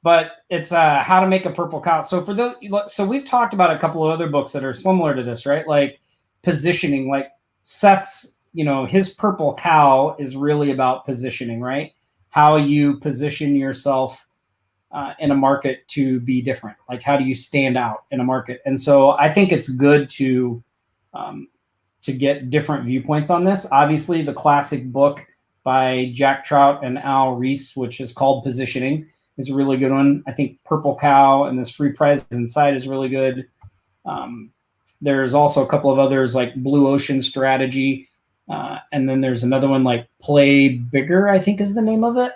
Speaker 2: But it's How to Make a Purple Cow. So we've talked about a couple of other books that are similar to this, right? Like positioning, like Seth's, you know, his Purple Cow is really about positioning, right? How you position yourself in a market to be different. Like how do you stand out in a market? And so I think it's good to get different viewpoints on this. Obviously, the classic book by Jack Trout and Al Ries, which is called Positioning, is a really good one. I think Purple Cow and this Free Prize Inside is really good. There's also a couple of others like Blue Ocean Strategy. And then there's another one like Play Bigger, I think is the name of it.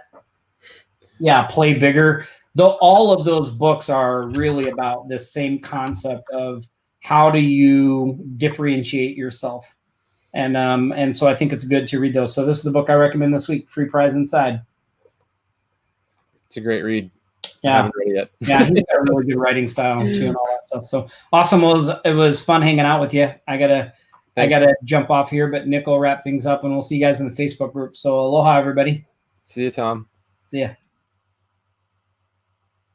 Speaker 2: Yeah, Play Bigger. Though all of those books are really about this same concept of how do you differentiate yourself. And so I think it's good to read those. So this is the book I recommend this week, Free Prize Inside.
Speaker 1: It's a great read.
Speaker 2: Yeah.
Speaker 1: I haven't read it yet.
Speaker 2: Yeah, he's got a really good writing style too and all that stuff. So awesome. It was fun hanging out with you. I gotta I got to jump off here, but Nick will wrap things up, and we'll see you guys in the Facebook group. So aloha, everybody.
Speaker 1: See you, Tom.
Speaker 2: See ya.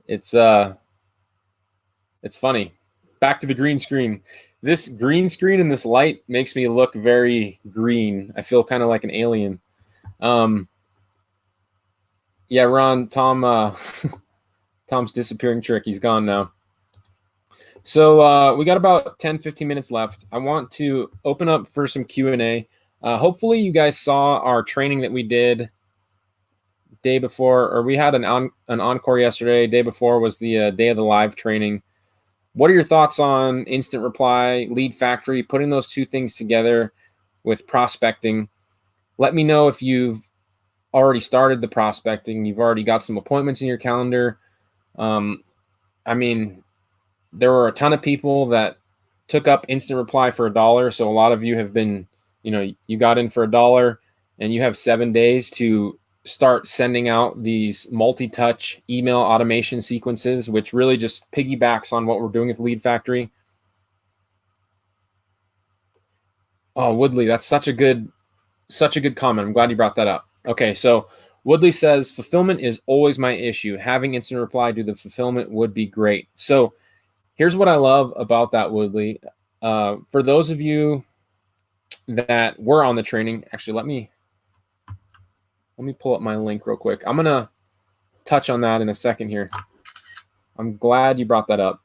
Speaker 1: It's funny. Back to the green screen. This green screen and this light makes me look very green. I feel kind of like an alien. Yeah, Ron, Tom, Tom's disappearing trick. He's gone now. So we got about 10, 15 minutes left. I want to open up for some Q&A. Hopefully you guys saw our training that we did day before, or we had an encore yesterday. Day before was the day of the live training. What are your thoughts on instant reply, lead factory, putting those two things together with prospecting? Let me know if you've already started the prospecting. You've already got some appointments in your calendar. I mean, there were a ton of people that took up instant reply for $1. So a lot of you have been, you got in for $1 and you have 7 days to start sending out these multi-touch email automation sequences, which really just piggybacks on what we're doing with Lead Factory. Oh, Woodley, that's such a good comment. I'm glad you brought that up. Okay, so Woodley says, fulfillment is always my issue. Having instant reply do the fulfillment would be great. So here's what I love about that, Woodley. For those of you that were on the training, actually, let me pull up my link real quick. I'm going to touch on that in a second here. I'm glad you brought that up.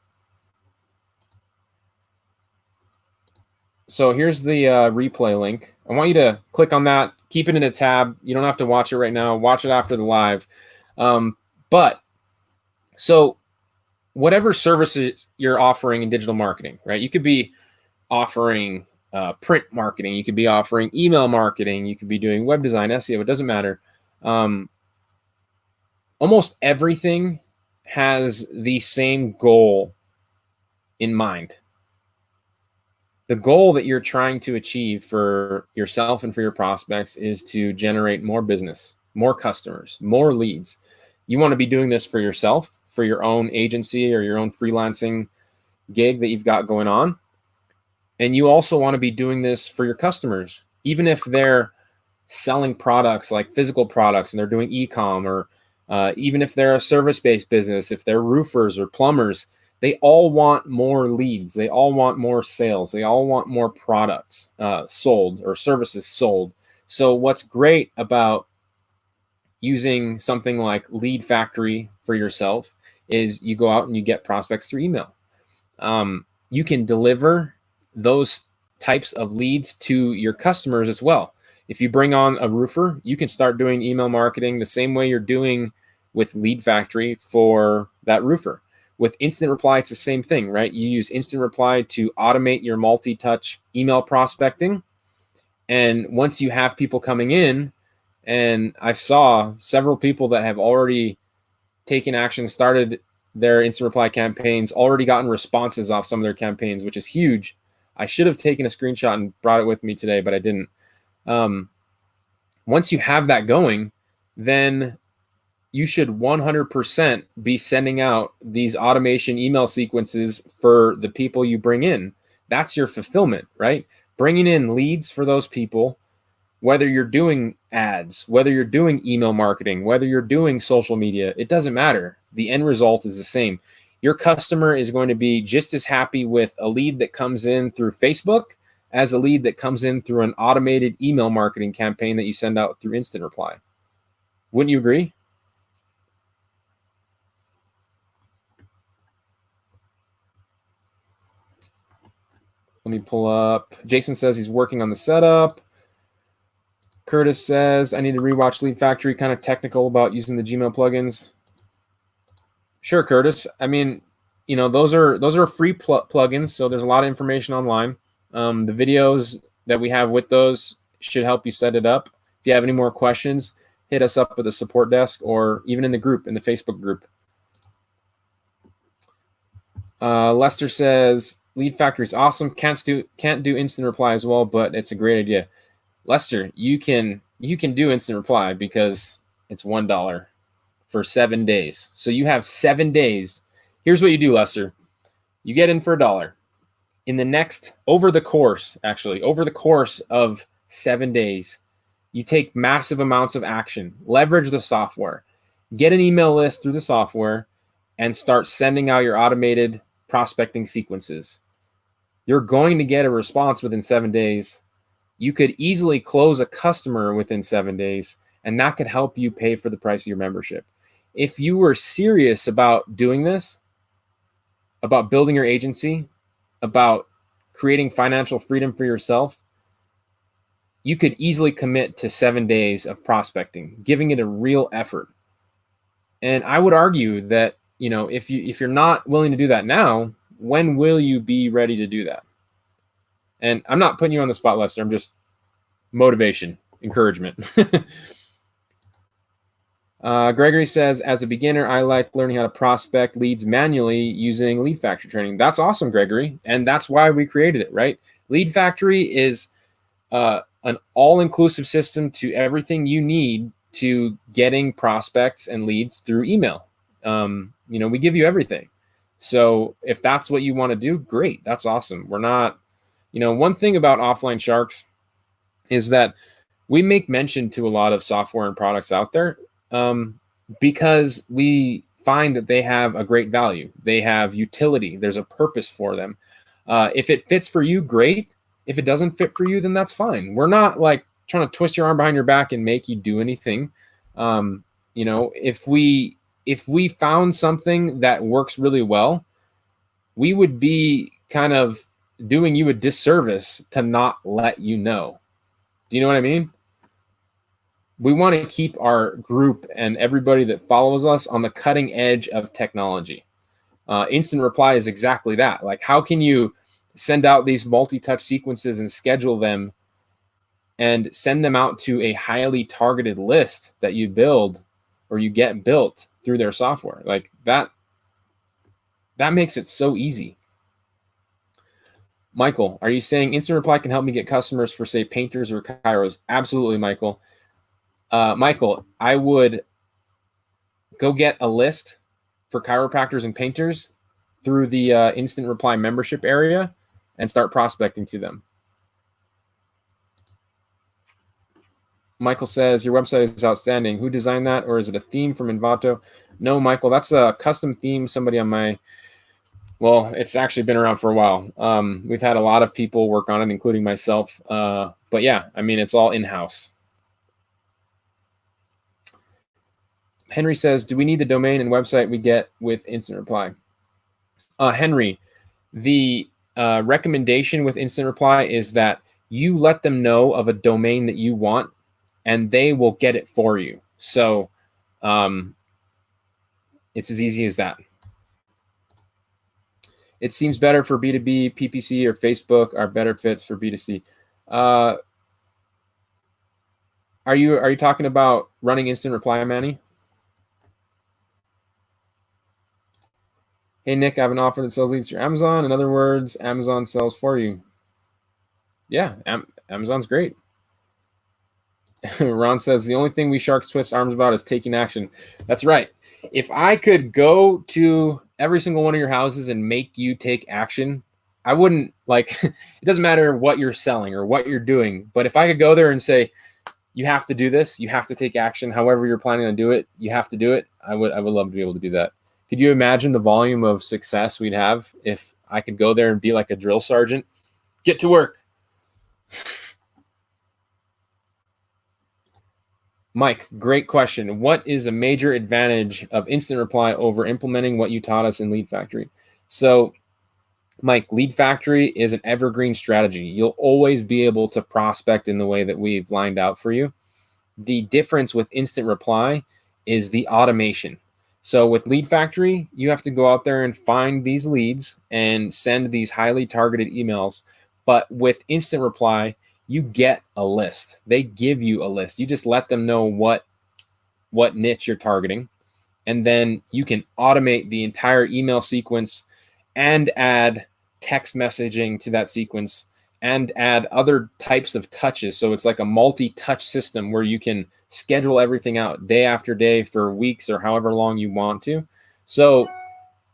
Speaker 1: So here's the replay link. I want you to click on that. Keep it in a tab. You don't have to watch it right now. Watch it after the live. So whatever services you're offering in digital marketing, right? You could be offering print marketing. You could be offering email marketing. You could be doing web design, SEO. It doesn't matter. Almost everything has the same goal in mind. The goal that you're trying to achieve for yourself and for your prospects is to generate more business, more customers, more leads. You want to be doing this for yourself, for your own agency or your own freelancing gig that you've got going on. And you also want to be doing this for your customers, even if they're selling products like physical products and they're doing e-com, or even if they're a service-based business, if they're roofers or plumbers. They all want more leads. They all want more sales. They all want more products sold or services sold. So what's great about using something like Lead Factory for yourself is you go out and you get prospects through email. You can deliver those types of leads to your customers as well. If you bring on a roofer, you can start doing email marketing the same way you're doing with Lead Factory for that roofer. With instant reply, it's the same thing, right? You use instant reply to automate your multi-touch email prospecting. And once you have people coming in, and I saw several people that have already taken action, started their instant reply campaigns, already gotten responses off some of their campaigns, which is huge. I should have taken a screenshot and brought it with me today, but I didn't. Once you have that going, then you should 100% be sending out these automation email sequences for the people you bring in. That's your fulfillment, right? Bringing in leads for those people, whether you're doing ads, whether you're doing email marketing, whether you're doing social media, it doesn't matter. The end result is the same. Your customer is going to be just as happy with a lead that comes in through Facebook as a lead that comes in through an automated email marketing campaign that you send out through instant reply. Wouldn't you agree? Let me pull up. Jason says he's working on the setup. Curtis says, I need to rewatch Lead Factory, kind of technical about using the Gmail plugins. Sure, Curtis. I mean, those are free plugins, so there's a lot of information online. The videos that we have with those should help you set it up. If you have any more questions, hit us up at the support desk or even in the group, in the Facebook group. Lester says, Lead Factory is awesome. Can't do instant reply as well, but it's a great idea. Lester, you can do instant reply because it's $1 for 7 days. So you have 7 days. Here's what you do, Lester. You get in for $1. over the course of 7 days, you take massive amounts of action, leverage the software, get an email list through the software, and start sending out your automated prospecting sequences. You're going to get a response within 7 days. You could easily close a customer within 7 days, and that could help you pay for the price of your membership. If you were serious about doing this, about building your agency, about creating financial freedom for yourself, you could easily commit to 7 days of prospecting, giving it a real effort. And I would argue that, if you're not willing to do that now, when will you be ready to do that? And I'm not putting you on the spot, Lester. I'm just motivation, encouragement. Gregory says, as a beginner, I like learning how to prospect leads manually using Lead Factory training. That's awesome, Gregory. And that's why we created it, right? Lead Factory is an all-inclusive system to everything you need to getting prospects and leads through email. We give you everything. So if that's what you want to do, great. That's awesome. We're not, one thing about Offline Sharks is that we make mention to a lot of software and products out there because we find that they have a great value. They have utility. There's a purpose for them. If it fits for you, great. If it doesn't fit for you, then that's fine. We're not like trying to twist your arm behind your back and make you do anything. If we found something that works really well, we would be kind of doing you a disservice to not let you know. Do you know what I mean? We want to keep our group and everybody that follows us on the cutting edge of technology. Instant reply is exactly that. Like, how can you send out these multi-touch sequences and schedule them and send them out to a highly targeted list that you build or you get built through their software? Like that makes it so easy. Michael, are you saying instant reply can help me get customers for, say, painters or chiros? Absolutely, Michael. Michael, I would go get a list for chiropractors and painters through the instant reply membership area and start prospecting to them. Michael says, your website is outstanding. Who designed that? Or is it a theme from Envato? No, Michael, that's a custom theme. Somebody on it's actually been around for a while. We've had a lot of people work on it, including myself. But yeah, it's all in-house. Henry says, do we need the domain and website we get with instant reply? Henry, the recommendation with instant reply is that you let them know of a domain that you want and they will get it for you. So it's as easy as that. It seems better for B2B, PPC, or Facebook are better fits for B2C. Are you talking about running instant reply, Manny? Hey, Nick, I have an offer that sells leads through Amazon. In other words, Amazon sells for you. Yeah, Amazon's great. Ron says, the only thing we sharks twist arms about is taking action. That's right. If I could go to every single one of your houses and make you take action, I wouldn't it doesn't matter what you're selling or what you're doing. But if I could go there and say, you have to do this, you have to take action, however you're planning to do it, you have to do it. I would love to be able to do that. Could you imagine the volume of success we'd have if I could go there and be like a drill sergeant? Get to work. Mike, great question. What is a major advantage of instant reply over implementing what you taught us in Lead Factory? So, Mike, Lead Factory is an evergreen strategy. You'll always be able to prospect in the way that we've lined out for you. The difference with instant reply is the automation. So with Lead Factory, you have to go out there and find these leads and send these highly targeted emails. But with instant reply, you get a list. They give you a list. You just let them know what niche you're targeting. And then you can automate the entire email sequence and add text messaging to that sequence and add other types of touches. So it's like a multi-touch system where you can schedule everything out day after day for weeks or however long you want to. So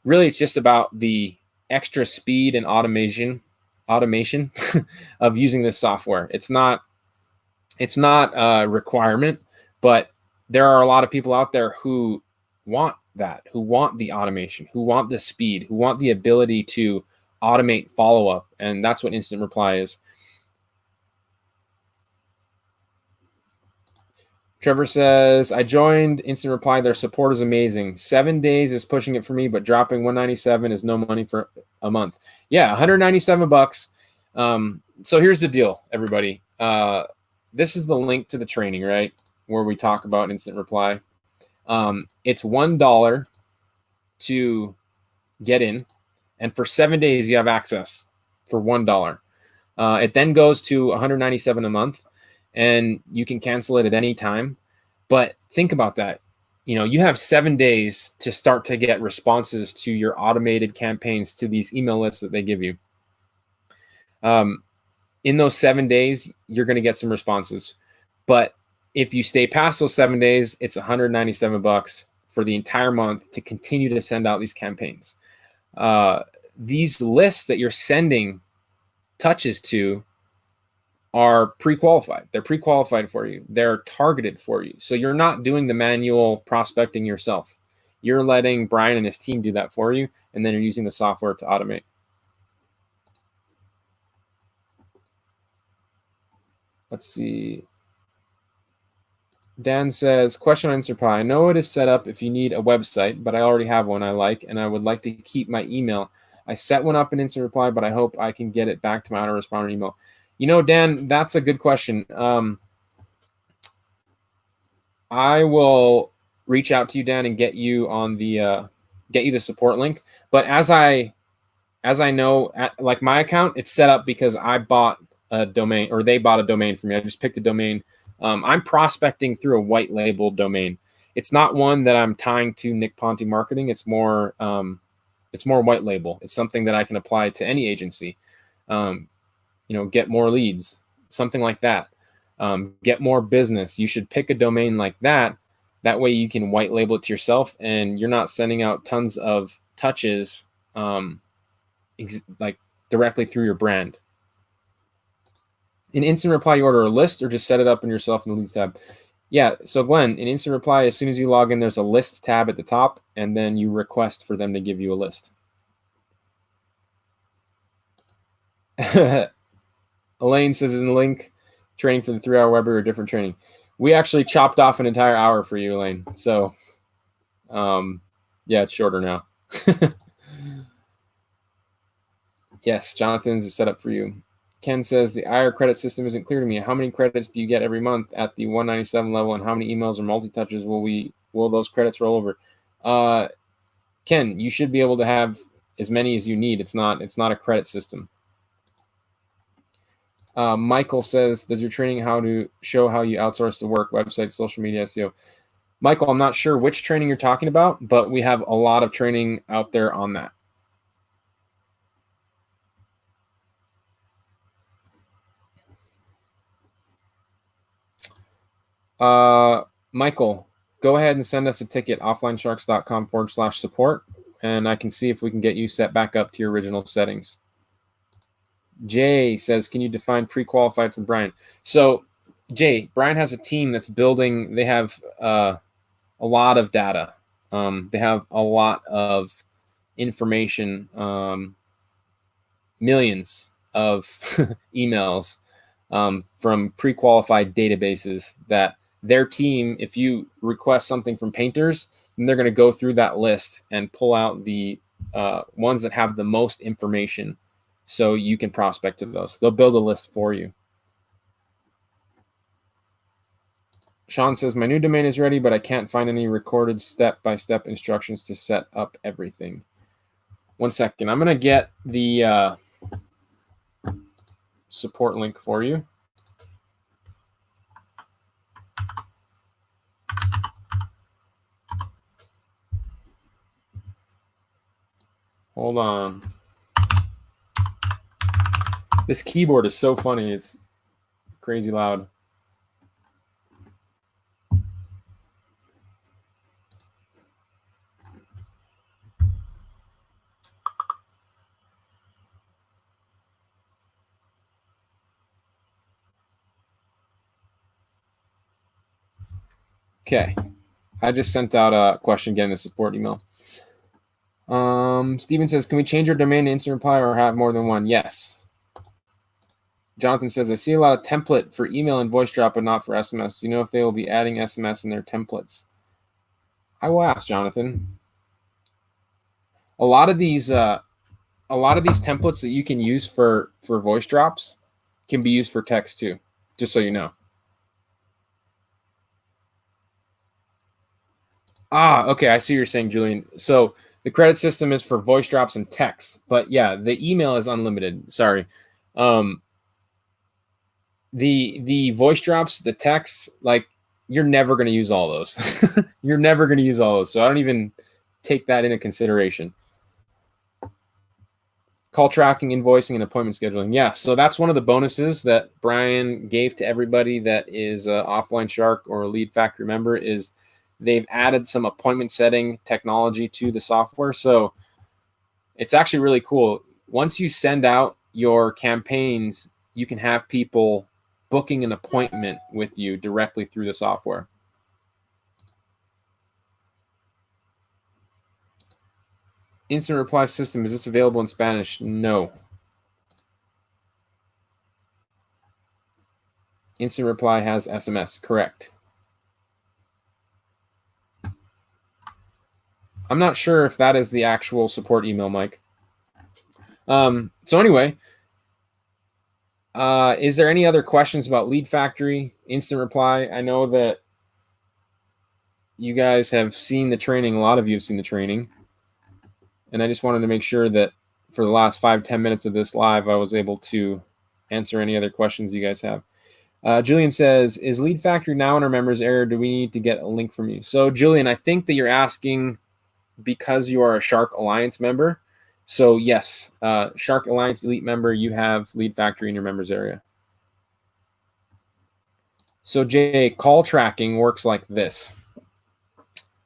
Speaker 1: really it's just about the extra speed and automation automation of using this software. It's not a requirement, but there are a lot of people out there who want that, who want the automation, who want the speed, who want the ability to automate follow-up, and that's what instant reply is. Trevor says, I joined Instant Reply. Their support is amazing. 7 days is pushing it for me, but dropping $197 is no money for a month. Yeah, $197. So here's the deal, everybody. This is the link to the training, right, where we talk about Instant Reply. It's $1 to get in, and for 7 days you have access for $1. It then goes to $197 a month, and you can cancel it at any time. But think about that. You have 7 days to start to get responses to your automated campaigns, to these email lists that they give you. In those 7 days, you're going to get some responses. But if you stay past those 7 days, it's $197 for the entire month to continue to send out these campaigns. These lists that you're sending touches to are pre-qualified. They're pre-qualified for you. They're targeted for you. So you're not doing the manual prospecting yourself. You're letting Brian and his team do that for you, and then you're using the software to automate. Let's see. Dan says, question on Instant Reply. I know it is set up if you need a website, but I already have one I like, and I would like to keep my email. I set one up in Instant Reply, but I hope I can get it back to my autoresponder email. Dan, that's a good question. I will reach out to you, Dan, and get you on the support link. But as I know, like my account, it's set up because I bought a domain, or they bought a domain for me. I just picked a domain. I'm prospecting through a white label domain. It's not one that I'm tying to Nick Ponte Marketing. It's more white label. It's something that I can apply to any agency. Get more leads, something like that. Get more business. You should pick a domain like that. That way you can white label it to yourself, and you're not sending out tons of touches like directly through your brand. In Instant Reply, you order a list or just set it up in yourself in the leads tab? Yeah, so Glenn, in Instant Reply, as soon as you log in, there's a list tab at the top, and then you request for them to give you a list. Elaine says in the link, training for the 3-hour webinar or different training. We actually chopped off an entire hour for you, Elaine. So, yeah, it's shorter now. Yes, Jonathan's is set up for you. Ken says the IR credit system isn't clear to me. How many credits do you get every month at the 197 level, and how many emails or multi-touches will those credits roll over? Ken, you should be able to have as many as you need. It's not a credit system. Michael says, does your training how to show how you outsource the work, website, social media, SEO? Michael, I'm not sure which training you're talking about, but we have a lot of training out there on that. Michael, go ahead and send us a ticket, offlinesharks.com/support, and I can see if we can get you set back up to your original settings. Jay says, can you define pre-qualified for Brian? So, Jay, Brian has a team that's building. They have a lot of data. They have a lot of information, millions of emails from pre-qualified databases that their team, if you request something from painters, then they're going to go through that list and pull out the ones that have the most information, so you can prospect to those. They'll build a list for you. Sean says, my new domain is ready, but I can't find any recorded step-by-step instructions to set up everything. 1 second. I'm going to get the support link for you. Hold on. This keyboard is so funny. It's crazy loud. Okay. I just sent out a question getting the support email. Steven says, can we change our domain to instant reply or have more than one? Yes. Jonathan says, I see a lot of template for email and voice drop, but not for SMS. Do you know if they will be adding SMS in their templates? I will ask, Jonathan. A lot of these templates that you can use for voice drops can be used for text too, just so you know. Okay, I see what you're saying, Julian. So the credit system is for voice drops and text, but yeah, the email is unlimited. Sorry. The voice drops, the text, like you're never going to use all those. You're never going to use all those. So I don't even take that into consideration. Call tracking, invoicing, and appointment scheduling. Yeah, so that's one of the bonuses that Brian gave to everybody that is Offline Shark or a Lead Factory member is they've added some appointment setting technology to the software. So it's actually really cool. Once you send out your campaigns, you can have people booking an appointment with you directly through the software. Instant reply system, is this available in Spanish? No. Instant reply has SMS, correct. I'm not sure if that is the actual support email, Mike. So anyway, is there any other questions about Lead Factory, Instant Reply? I know that you guys have seen the training. A lot of you have seen the training. And I just wanted to make sure that for the last 5-10 minutes of this live, I was able to answer any other questions you guys have. Julian says, is Lead Factory now in our members area? Do we need to get a link from you? So Julian, I think that you're asking because you are a Shark Alliance member. So yes, Shark Alliance Elite member, you have Lead Factory in your members area. So Jay, call tracking works like this.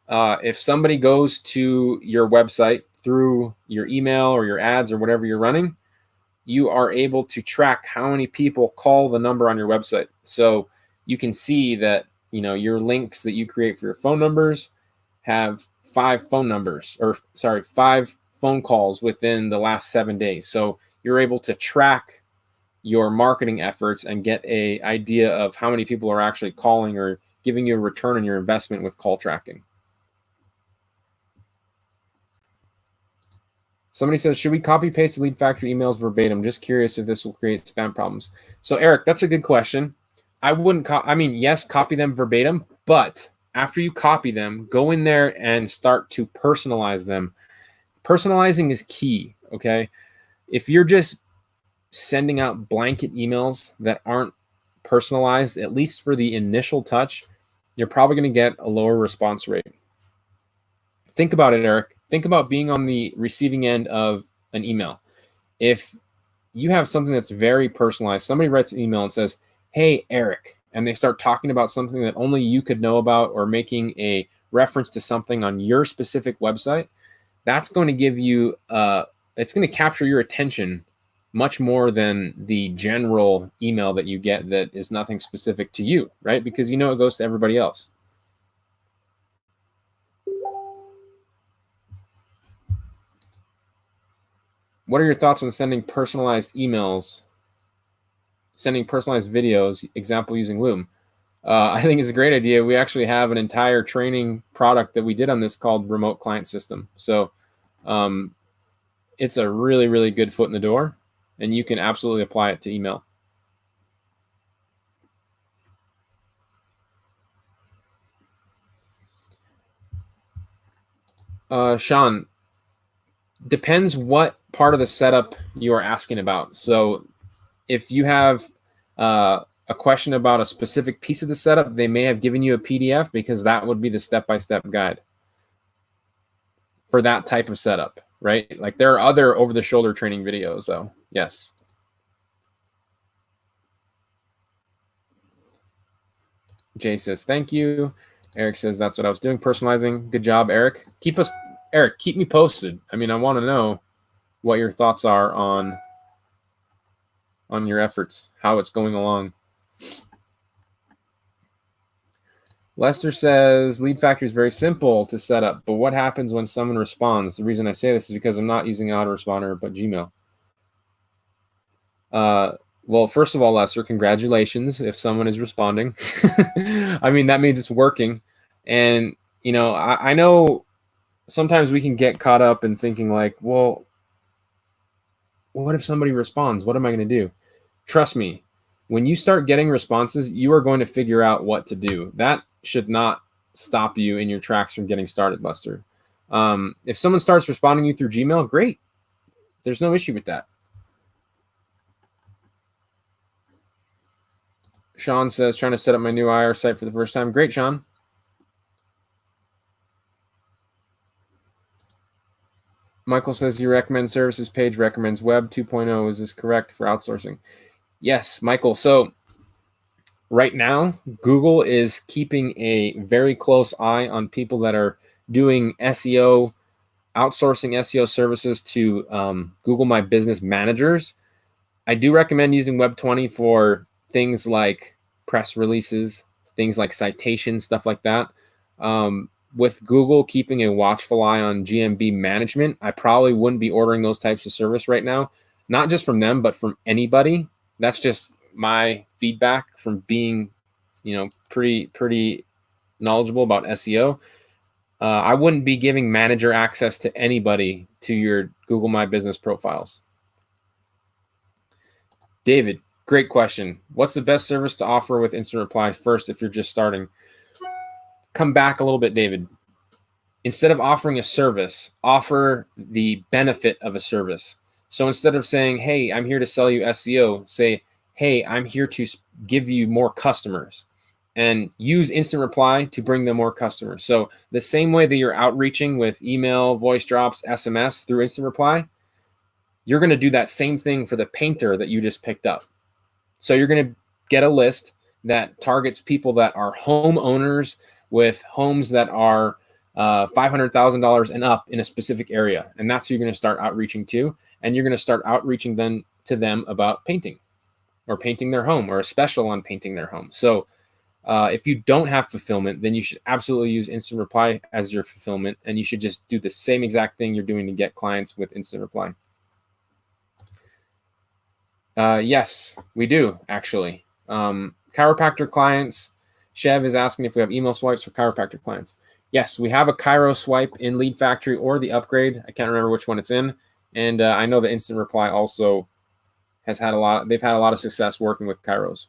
Speaker 1: If somebody goes to your website through your email or your ads or whatever you're running, you are able to track how many people call the number on your website. So you can see that, you know, your links that you create for your phone numbers have 5 phone calls within the last 7 days. So you're able to track your marketing efforts and get an idea of how many people are actually calling or giving you a return on your investment with call tracking. Somebody says, should we copy paste the Lead Factory emails verbatim? Just curious if this will create spam problems. So Eric, that's a good question. I wouldn't, yes, copy them verbatim, but after you copy them, go in there and start to personalize them. Personalizing is key, okay? If you're just sending out blanket emails that aren't personalized, at least for the initial touch, you're probably going to get a lower response rate. Think about it, Eric. Think about being on the receiving end of an email. If you have something that's very personalized, somebody writes an email and says, hey, Eric, and they start talking about something that only you could know about or making a reference to something on your specific website, that's going to give you, it's going to capture your attention much more than the general email that you get that is nothing specific to you, right? Because you know it goes to everybody else. What are your thoughts on sending personalized emails, sending personalized videos, example using Loom? I think it's a great idea. We actually have an entire training product that we did on this called Remote Client System. So it's a really, really good foot in the door, and you can absolutely apply it to email. Sean, depends what part of the setup you are asking about. So if you have a question about a specific piece of the setup, they may have given you a PDF because that would be the step-by-step guide for that type of setup, right? Like there are other over-the-shoulder training videos though. Yes. Jay says, thank you. Eric says, that's what I was doing, personalizing. Good job, Eric. Eric, keep me posted. I mean, I want to know what your thoughts are on your efforts, how it's going along. Lester says Lead Factory is very simple to set up, but what happens when someone responds? The reason I say this is because I'm not using autoresponder, but Gmail. Well, first of all, Lester, congratulations if someone is responding. I mean, that means it's working. And, you know, I know sometimes we can get caught up in thinking like, well, what if somebody responds? What am I going to do? Trust me, when you start getting responses, you are going to figure out what to do. That should not stop you in your tracks from getting started, Lester. If someone starts responding you through Gmail, great. There's no issue with that. Sean says, trying to set up my new IR site for the first time. Great, Sean. Michael says, you recommend services page recommends web 2.0. Is this correct for outsourcing? Yes, Michael. So right now, Google is keeping a very close eye on people that are doing SEO, outsourcing SEO services to Google My Business managers. I do recommend using Web 20 for things like press releases, things like citations, stuff like that. With Google keeping a watchful eye on GMB management, I probably wouldn't be ordering those types of service right now, not just from them, but from anybody. That's just my feedback from being, you know, pretty knowledgeable about SEO. I wouldn't be giving manager access to anybody to your Google My Business profiles. David, great question. What's the best service to offer with Instant Reply first if you're just starting? Come back a little bit, David. Instead of offering a service, offer the benefit of a service. So instead of saying, hey, I'm here to sell you SEO, say, hey, I'm here to give you more customers, and use Instant Reply to bring them more customers. So the same way that you're outreaching with email, voice drops, SMS through Instant Reply, you're going to do that same thing for the painter that you just picked up. So you're going to get a list that targets people that are homeowners with homes that are $500,000 and up in a specific area. And that's who you're going to start outreaching to. And you're going to start outreaching them to them about painting or painting their home or a special on painting their home. So if you don't have fulfillment, then you should absolutely use Instant Reply as your fulfillment. And you should just do the same exact thing you're doing to get clients with Instant Reply. Yes, we do, actually. Chiropractor clients, Chev is asking if we have email swipes for chiropractor clients. Yes, we have a Chiro swipe in Lead Factory or the upgrade. I can't remember which one it's in. And I know the Instant Reply also has had they've had a lot of success working with Chiros.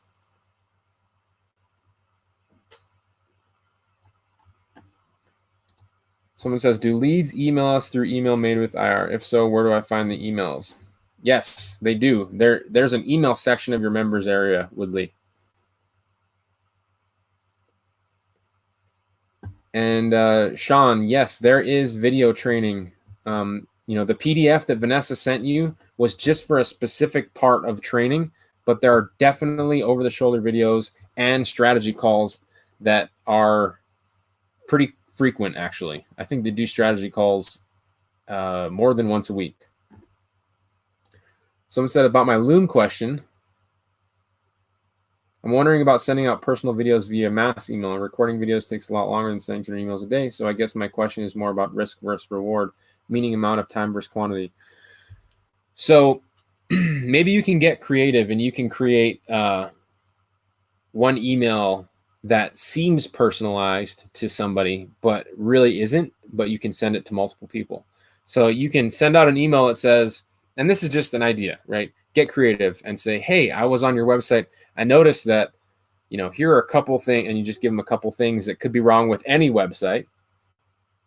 Speaker 1: Someone says, do leads email us through email made with IR? If so, where do I find the emails? Yes, they do. There's an email section of your members area, Woodley. And Sean, yes, there is video training. You know, the PDF that Vanessa sent you was just for a specific part of training, but there are definitely over-the-shoulder videos and strategy calls that are pretty frequent, actually. I think they do strategy calls more than once a week. Someone said about my Loom question, I'm wondering about sending out personal videos via mass email. Recording videos takes a lot longer than sending 200 emails a day. So I guess my question is more about risk versus reward, meaning amount of time versus quantity. So maybe you can get creative and you can create one email that seems personalized to somebody, but really isn't, but you can send it to multiple people. So you can send out an email that says, and this is just an idea, right? Get creative and say, hey, I was on your website. I noticed that, you know, here are a couple things, and you just give them a couple things that could be wrong with any website,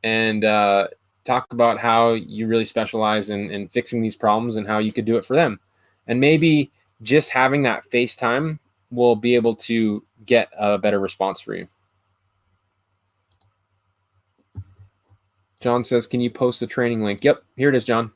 Speaker 1: and talk about how you really specialize in fixing these problems and how you could do it for them. And maybe just having that FaceTime will be able to get a better response for you. John says, can you post the training link? Yep, here it is, John.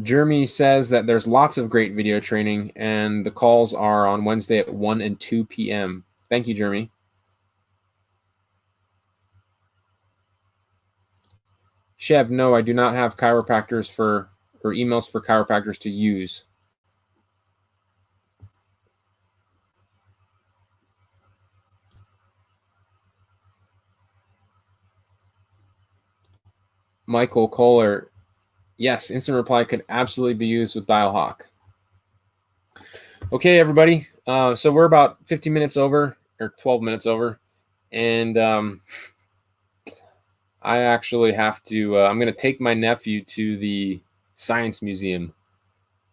Speaker 1: Jeremy says that there's lots of great video training, and the calls are on Wednesday at 1 and 2 p.m. Thank you, Jeremy. Chev, no, I do not have chiropractors for or emails for chiropractors to use. Michael Kohler, yes, instant reply could absolutely be used with Dialhawk. Okay, everybody. So we're about 15 minutes over, or 12 minutes over, and I actually have to. I'm going to take my nephew to the Science Museum.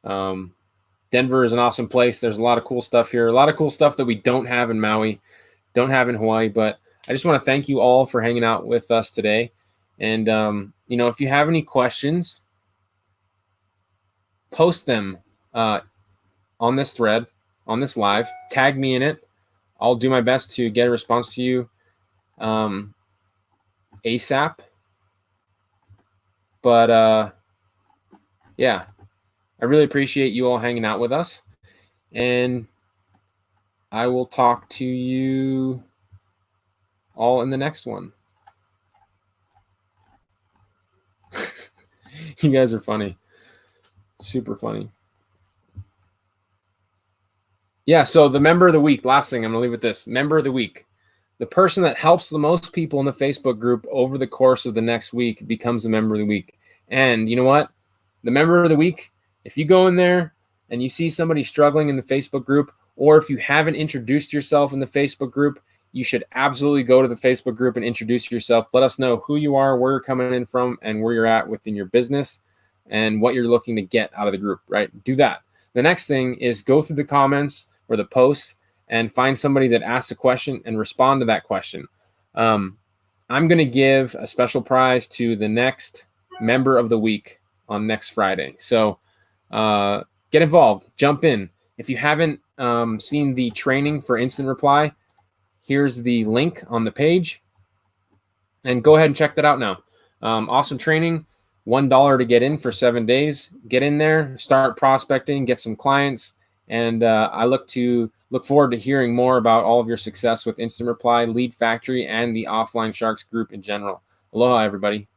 Speaker 1: Denver is an awesome place. There's a lot of cool stuff here. A lot of cool stuff that we don't have in Maui, don't have in Hawaii. But I just want to thank you all for hanging out with us today. And if you have any questions, post them on this thread, on this live. Tag me in it. I'll do my best to get a response to you ASAP. But yeah, I really appreciate you all hanging out with us. And I will talk to you all in the next one. You guys are funny. Super funny. Yeah, so the member of the week, last thing, I'm going to leave with this. Member of the week. The person that helps the most people in the Facebook group over the course of the next week becomes the member of the week. And you know what? The member of the week, if you go in there and you see somebody struggling in the Facebook group, or if you haven't introduced yourself in the Facebook group, you should absolutely go to the Facebook group and introduce yourself. Let us know who you are, where you're coming in from, and where you're at within your business and what you're looking to get out of the group, right? Do that. The next thing is go through the comments or the posts and find somebody that asks a question and respond to that question. I'm going to give a special prize to the next member of the week on next Friday. So get involved, jump in. If you haven't seen the training for instant reply, here's the link on the page. And go ahead and check that out now. Awesome training, $1 to get in for 7 days. Get in there, start prospecting, get some clients. And I look forward to hearing more about all of your success with Instant Reply, Lead Factory, and the Offline Sharks group in general. Aloha, everybody.